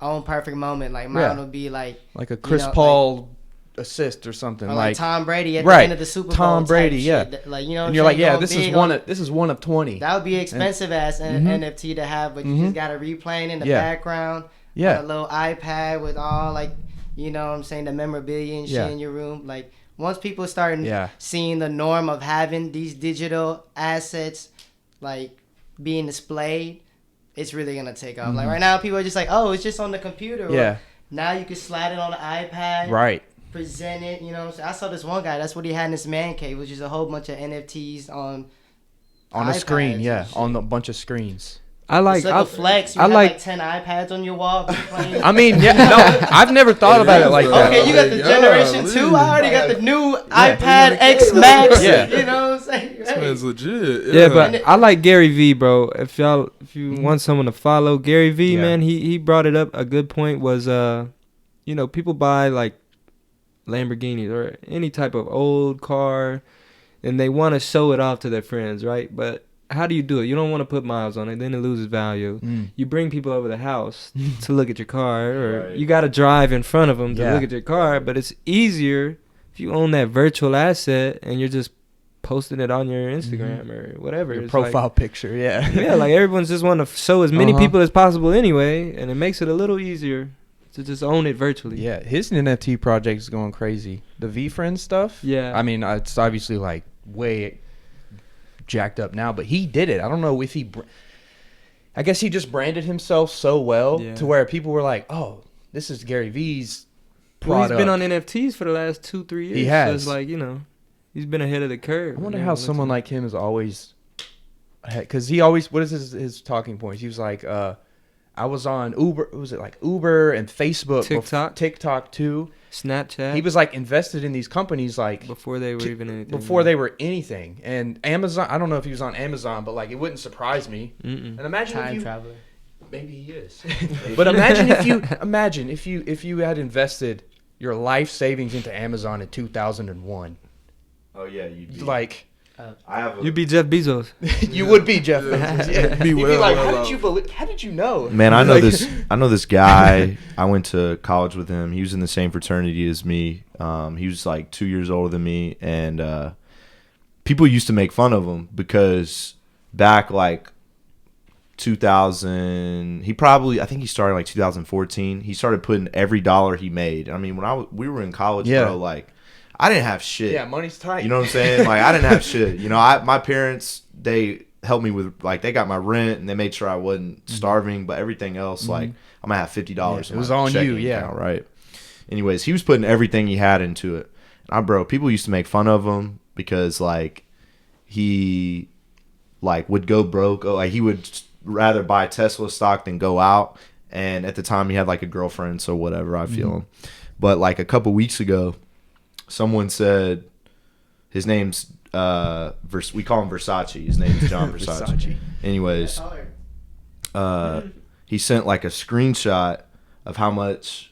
own perfect moment. Like mine would be like a Chris Paul assist or something, or like Tom Brady at the end of the Super Bowl. Tom Brady, shit. Like, you know, and you're like, this is one of 20. That would be expensive as an NFT to have, but you just got a replaying in the background. Yeah, a little iPad with all like, you know what I'm saying, the memorabilia and shit in your room. Like once people start seeing the norm of having these digital assets like being displayed, it's really gonna take off. Like right now, people are just like, oh, it's just on the computer. Yeah. Now you can slide it on an iPad. Right. Present it, you know. So I saw this one guy. That's what he had in his man cave, which is a whole bunch of NFTs on a screen. and Yeah, shit. on a bunch of screens. I like. It's like a flex. You I have like. like 10 iPads on your wall. Playing. I mean, yeah, no, I've never thought about it like that. Okay, you got the Generation 2. I already got the new iPad X Max. Yeah. You know what I'm saying? This man's legit. Yeah, but I like Gary V, bro. If you want someone to follow, Gary V, Yeah. man, he brought it up. A good point was, you know, people buy like Lamborghinis or any type of old car, and they want to show it off to their friends, right? But how do you do it? You don't want to put miles on it, then it loses value. You bring people over the house to look at your car, or Right. you got to drive in front of them to Yeah. look at your car. But it's easier if you own that virtual asset and you're just posting it on your Instagram or whatever. Your It's profile picture, yeah. Like, yeah, like everyone's just want to show as many Uh-huh. people as possible anyway, and it makes it a little easier to just own it virtually. Yeah, his NFT project is going crazy. The V-Friend stuff. Yeah. I mean, it's obviously like way jacked up now, but he did it. I don't know if I guess he just branded himself so well Yeah. to where people were like, "Oh, this is Gary V's Well, product." he's been on NFTs for the last 2-3 years. He So has. it's like, you know, he's been ahead of the curve. I wonder You how know, someone it's- like him is always, because he always, what is his talking points? He was like, I was on Uber, was it like Uber and Facebook, TikTok too. Snapchat. He was like invested in these companies like before they were even anything. before they were anything. And Amazon, I don't know if he was on Amazon, but like it wouldn't surprise me. Mm-mm. And imagine if Time you, traveler. maybe he is, but imagine if you had invested your life savings into Amazon in 2001, Oh yeah, you'd be like. I have. You'd be Jeff Bezos. You would be Jeff Yeah. Bezos. Yeah. Be You'd be well, like, well how off. did you believe? How did you know? Man, I know Like- this. I know this guy. I went to college with him. He was in the same fraternity as me. He was like 2 years older than me, and people used to make fun of him because back like 2000, I think he started like 2014. He started putting every dollar he made. I mean, when we were in college, Yeah. bro, like I didn't have shit. Yeah, money's tight. You know what I'm saying? Like I didn't have shit. You know, my parents, they helped me with, like, they got my rent and they made sure I wasn't starving, but everything else, like I'm gonna have $50 Yeah, in it was my on you, checking yeah. account, right? Anyways, he was putting everything he had into it. And bro, people used to make fun of him because like he like would go broke. Like he would rather buy Tesla stock than go out. And at the time he had like a girlfriend, so whatever, I feel him. But like a couple weeks ago, someone said his name's we call him Versace. His name's John Versace. Anyways, he sent like a screenshot of how much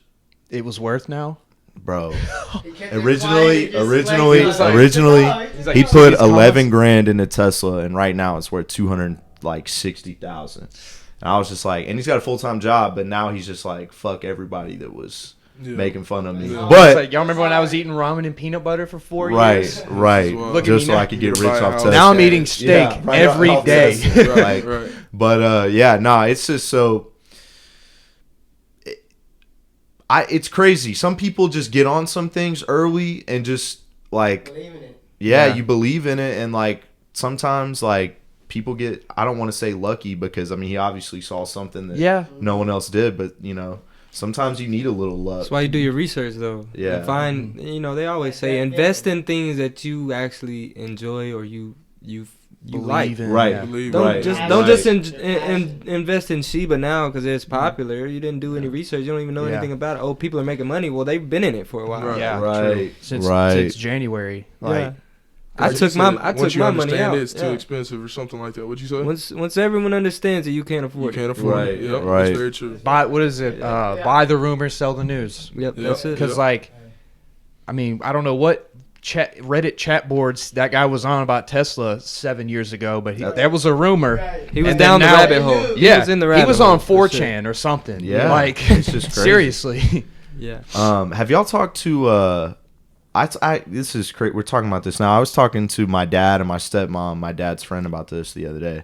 it was worth now. bro. He kept it Originally, quiet, he just originally, like- like, he you see put these 11 grand into Tesla, and right now it's worth 260,000. And I was just like, and he's got a full-time job, but now he's just like, fuck everybody that was making fun of me. Yeah. It's But like, y'all remember when I was eating ramen and peanut butter for 4 right, years? right, Look at me just so now. I could get You rich buy a off house. Tesla. Now I'm eating steak Yeah, right, every off day. Tesla, Right, like, right. But yeah, nah, it's just so. It's crazy. Some people just get on some things early and just like, Believe in it. yeah, Yeah. you believe in it, and like sometimes like people get, I don't want to say lucky because I mean he obviously saw something that Yeah. no one else did, but you know sometimes you need a little luck. That's why you do your research, though. Yeah. And find, you know, they always say invest in things that you actually enjoy or you like. Believe in, Right. yeah. Believe Don't Right. just Right. don't just invest in Shiba now because it's popular. You didn't do any research. You don't even know Yeah. anything about it. Oh, people are making money. Well, they've been in it for a while. Right. Yeah, Right. Since January. Like, Yeah. I Like took you my said, I once took you my money understand out. it's too Yeah. expensive or something like that. What'd you say? Once everyone understands it, you can't You afford it. can't afford Right, it. Yep, right. That's very true. buy, what is it? Yeah. Buy the rumor, sell the news. Yep, Yeah. that's it. Because, like, I mean, I don't know what Reddit chat boards that guy was on about Tesla 7 years ago, but there was a rumor. He was And down the then now- rabbit hole. Yeah, He was in the rabbit he was hole, on for 4chan or something. Yeah, like it's just crazy. seriously. Yeah. Have y'all talked to this is crazy. We're talking about this now. I was talking to my dad and my stepmom, my dad's friend, about this the other day.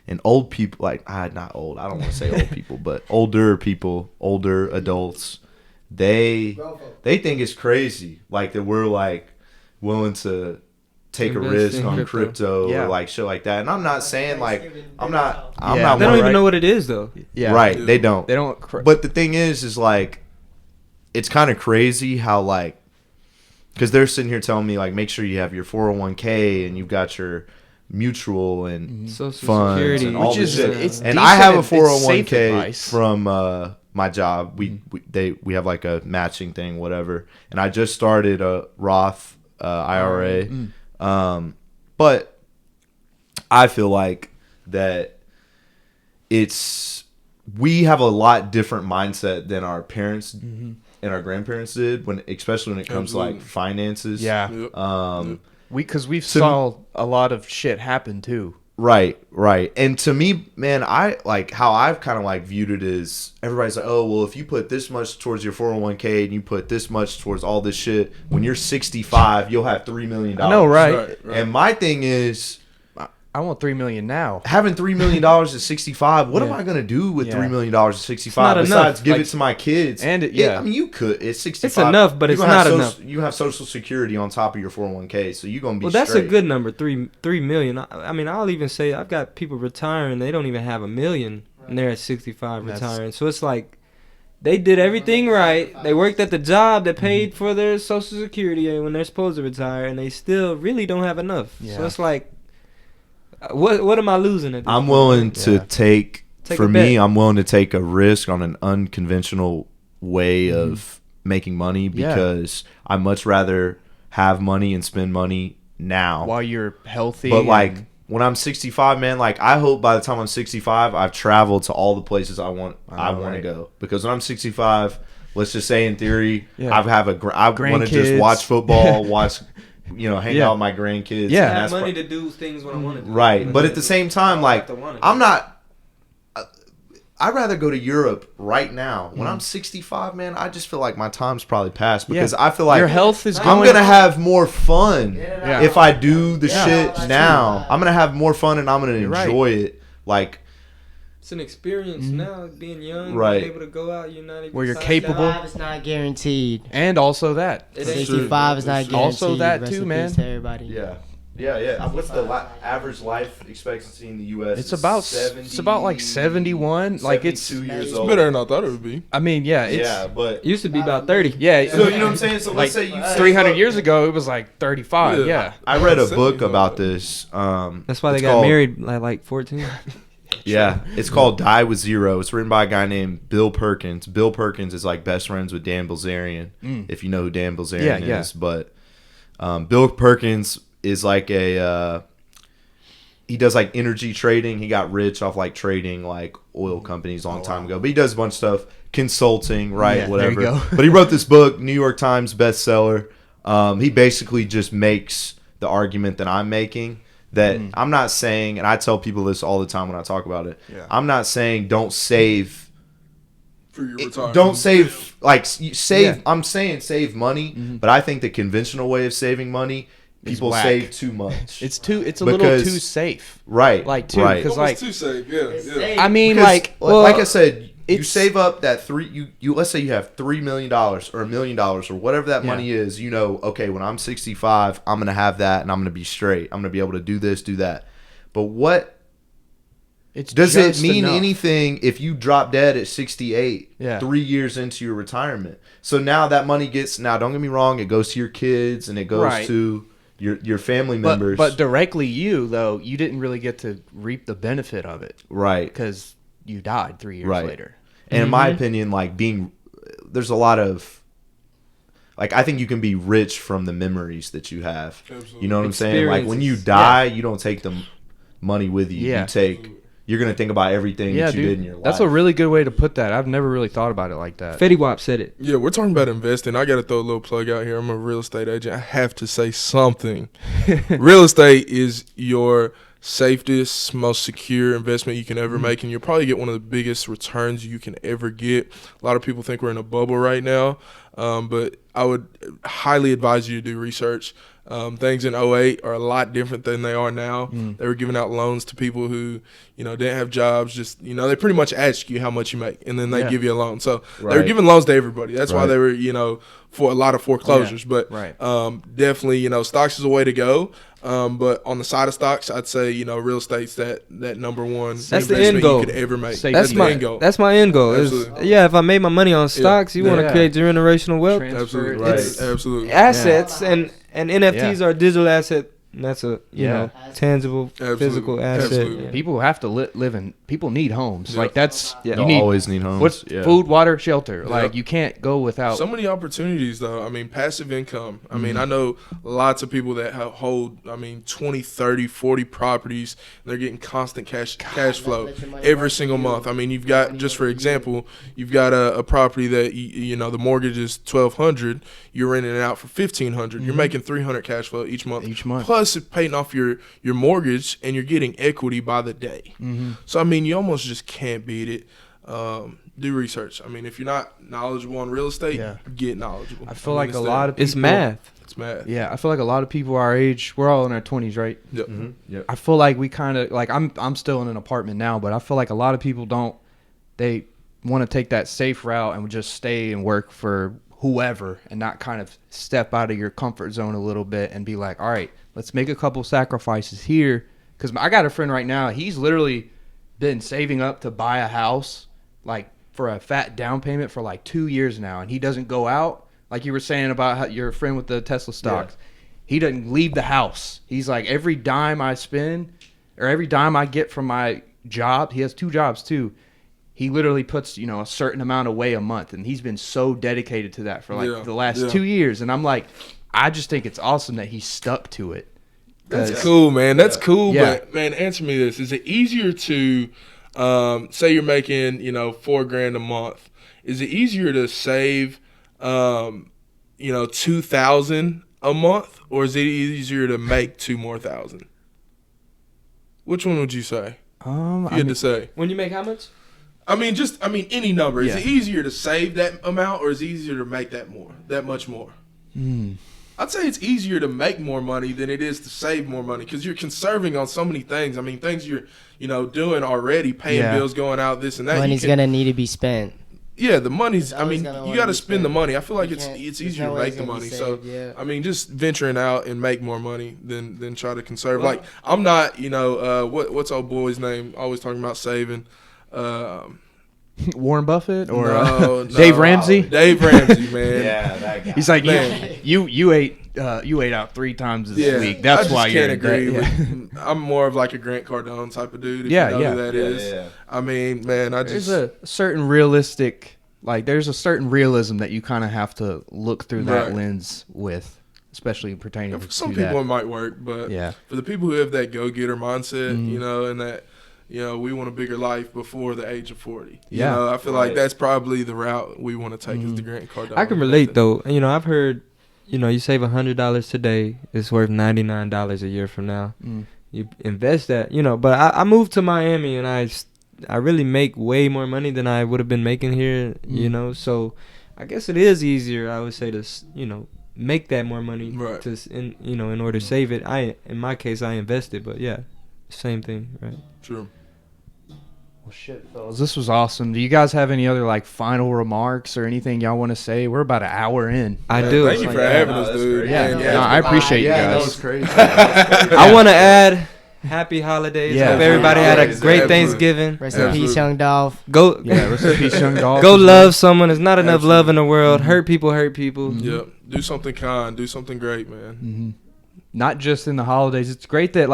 And old people, like, not old, I don't want to say old people, but older people, older adults, they think it's crazy, like that we're like willing to take Invest a risk in on crypto. crypto Yeah. or like shit like that. And I'm not saying like I'm not Yeah. not They don't one, even right? know what it is though. Yeah, Right, Yeah. they don't. They don't. But the thing is like it's kind of crazy how like, because they're sitting here telling me like, make sure you have your 401k and you've got your mutual and Social funds Security, and all which this is shit. it's And I have a decent, it's safe 401k advice. from my job. We have like a matching thing, whatever. And I just started a Roth IRA. But I feel like that we have a lot different mindset than our parents and our grandparents did, especially when it comes to like finances. Yeah. Because we've saw a lot of shit happen too. Right. And to me, man, I like how I've kind of like viewed it is everybody's like, oh, well, if you put this much towards your 401k and you put this much towards all this shit, when you're 65, you'll have $3 million. I know, right? And my thing is, I want $3 million now. having $3 million at 65, what am I going to do with $3 million at 65 not besides enough. give Like, it to my kids? and I mean, you could. It's 65. It's enough, but You're it's gonna have not enough. You have Social Security on top of your 401k, so you're going to be Well, that's straight. a good number, 3 million. I mean, I'll even say I've got people retiring, they don't even have $1 million, and they're at 65 retiring. So it's like they did everything right. They worked at the job that paid for their Social Security when they're supposed to retire, and they still really don't have enough. Yeah. So it's like, what am I losing at this I'm point? willing to take a bet. I'm willing to take a risk on an unconventional way of making money because I much rather have money and spend money now. While you're healthy. But like and- when I'm 65, man, like I hope by the time I'm 65, I've traveled to all the places I want to right. go. Because when I'm 65, let's just say in theory, Yeah. I want to just Grandkids. watch football, hang Yeah. out with my grandkids. Yeah. and I have that's money to do things when I want to do. right. But at the same time, like to wanna do. I'm not. I'd rather go to Europe right now. When I'm 65, man, I just feel like my time's probably passed because I feel like your health is I'm going. gonna have more fun Yeah. if I do the Yeah. shit That's now. true. I'm gonna have more fun and I'm gonna You're right. enjoy it. Like, It's an experience now, being young, Right. being able to go out. You're not even Where you're signed capable. out. 65 is not guaranteed. And also that. It ain't 65 is not That's guaranteed. Also that Rest too, in man. peace to everybody. yeah. What's the average life expectancy in the U.S.? It's about like 71. Like it's 72 years It's old. better than I thought it would be. I mean, yeah, it's Yeah, but It used to be about 30. yeah. so you know what I'm saying. So Like let's say you save 300 up- years ago, it was like 35. Yeah. Yeah. I read a 70s book old. about this. That's why they it's got called- married at like 14. Yeah, it's called Die with Zero. It's written by a guy named Bill Perkins. Bill Perkins is like best friends with Dan Bilzerian, if you know who Dan Bilzerian Yeah. is. But Bill Perkins is like he does like energy trading. He got rich off like trading like oil companies a long time ago. But he does a bunch of stuff, consulting, right, Yeah, there whatever. you go. But he wrote this book, New York Times bestseller. He basically just makes the argument that I'm making. That I'm not saying, and I tell people this all the time when I talk about it. Yeah. I'm not saying don't save. For your retirement. Don't save save. Yeah. I'm saying save money, but I think the conventional way of saving money, Is people whack. save too much. It's a little Because- too safe. right, Like too, right. because Almost like too safe. Yeah, It's yeah. safe. I mean, Because, like like I said, you it's- save up that you let's say you have $3 million or $1 million or whatever that Yeah. money is. You know, okay, when I'm 65, I'm gonna have that and I'm gonna be straight. I'm gonna be able to do this, do that. But what it's does it just mean enough. anything if you drop dead at 68, Yeah. 3 years into your retirement? So now that money now don't get me wrong, it goes to your kids and it goes Right. to your family members. But directly you though, you didn't really get to reap the benefit of it right. because you died 3 years Right. later. And in my opinion, like there's a lot of, like, I think you can be rich from the memories that you have. Absolutely. You know what I'm saying? Like when you Experiences. die, you don't take the money with you. Yeah. You're going to think about everything Yeah, that you dude. did in your life. That's a really good way to put that. I've never really thought about it like that. Fetty Wap said it. Yeah, we're talking about investing. I got to throw a little plug out here. I'm a real estate agent. I have to say something. Real estate is your safest, most secure investment you can ever make, and you'll probably get one of the biggest returns you can ever get. A lot of people think we're in a bubble right now, but I would highly advise you to do research. Things in '08 are a lot different than they are now. They were giving out loans to people who, didn't have jobs. Just, they pretty much ask you how much you make, and then they give you a loan. So they were giving loans to everybody. That's why they were, for a lot of foreclosures. But definitely, stocks is a way to go. But on the side of stocks, I'd say, real estate's that number one that's the end goal you could ever make. That's the end goal. That's my end goal. If I made my money on stocks, you want to create generational wealth. Absolutely. Absolutely. Assets and NFTs are a digital asset. And that's a tangible physical asset. Yeah. People have to live in. People need homes. Like that's you always need homes. What's food, water, shelter? Like you can't go without. So many opportunities though. I mean, passive income. I mean, I know lots of people that hold 20, 30, 40 properties. And they're getting constant cash flow every single month. I mean, you've got, just for example, you've got a property that the mortgage is $1,200. You're renting it out for $1,500. You're making $300 cash flow each month. Plus, it's paying off your mortgage, and you're getting equity by the day. So, I mean, you almost just can't beat it. Do research. I mean, if you're not knowledgeable on real estate, get knowledgeable. I feel like a lot of people. It's math. It's math. Yeah, I feel like a lot of people our age, we're all in our 20s, right? Yep. Yep. I feel like we kind of, like, I'm still in an apartment now, but I feel like a lot of people they want to take that safe route and just stay and work for whoever and not kind of step out of your comfort zone a little bit and be like, all right, let's make a couple sacrifices here. Because I got a friend right now, he's literally been saving up to buy a house, like, for a fat down payment for like 2 years now, and he doesn't go out. Like you were saying about how your friend with the Tesla stocks. He doesn't leave the house. He's like, every dime I spend or every dime I get from my job, he has 2 jobs too, he literally puts, a certain amount away a month, and he's been so dedicated to that for like the last 2 years. And I'm like, I just think it's awesome that he stuck to it. That's cool, man. That's cool. But man, answer me this: is it easier to, say you're making, $4,000 a month? Is it easier to save, $2,000 a month, or is it easier to make $2,000 more? Which one would you say? If you had to say. When you make how much? I mean, any number. Is it easier to save that amount, or is it easier to make that much more? I'd say it's easier to make more money than it is to save more money, because you're conserving on so many things. I mean, things you're, doing already, paying bills, going out, this and that. Money's going to need to be spent. Yeah, the money's, I mean, you got to spend the money. I feel like it's easier to make the money. So, I mean, just venturing out and make more money than try to conserve. Like, I'm not, what's old boy's name? Always talking about saving. Warren Buffett or no, Dave Ramsey? Dave Ramsey, man. Yeah, that guy. He's like, you ate out 3 times this week. That's why you're agree. I'm more of like a Grant Cardone type of dude. If you know who that is. Yeah. I mean, man, there's a certain realistic, there's a certain realism that you kind of have to look through that lens with, especially pertaining to some people it might work, but for the people who have that go-getter mindset, and that. We want a bigger life before the age of 40. I feel like that's probably the route we want to take is the Grant Cardone. I can relate, though. I've heard, you save $100 today, it's worth $99 a year from now. You invest that, But I moved to Miami, and I really make way more money than I would have been making here, So I guess it is easier, I would say, to, make that more money in order to save it. In my case, I invested, but same thing, right? True. Well, shit, fellas, this was awesome. Do you guys have any other final remarks or anything y'all want to say? We're about an hour in. I do. Thank you for having us, dude. I appreciate you guys. That was crazy. I want to add happy holidays. Hope everybody had a great Thanksgiving. Rest in peace, young Dolph. Rest in peace, young Dolph. Go love someone. There's not enough love in the world. Hurt people hurt people. Yep. Do something kind. Do something great, man. Not just in the holidays. It's great that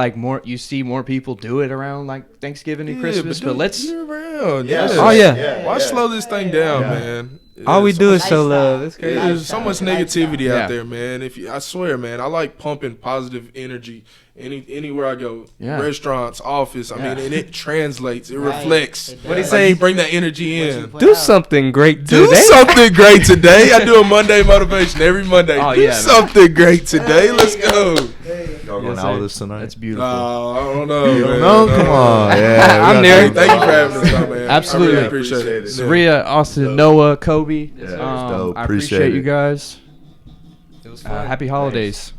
you see more people do it around Thanksgiving and Christmas, but let's year round. Why slow this thing down, man? All we do is show love. It's crazy. There's so much negativity out there, man. I swear, man, I like pumping positive energy anywhere I go. Restaurants, office. I mean, and it translates. It reflects. What do you say? You bring that energy in. Do something great today. Do something great today. I do a Monday motivation every Monday. Do something great today. Let's go. Y'all going out with us tonight? That's beautiful. I don't know. You don't know? Come on. I'm there. Thank you for having us, man. Absolutely. I really appreciate it. Suriya, Austin, Noah, Kobe. Yeah, it was dope. I appreciate you guys. It was fun. Happy holidays.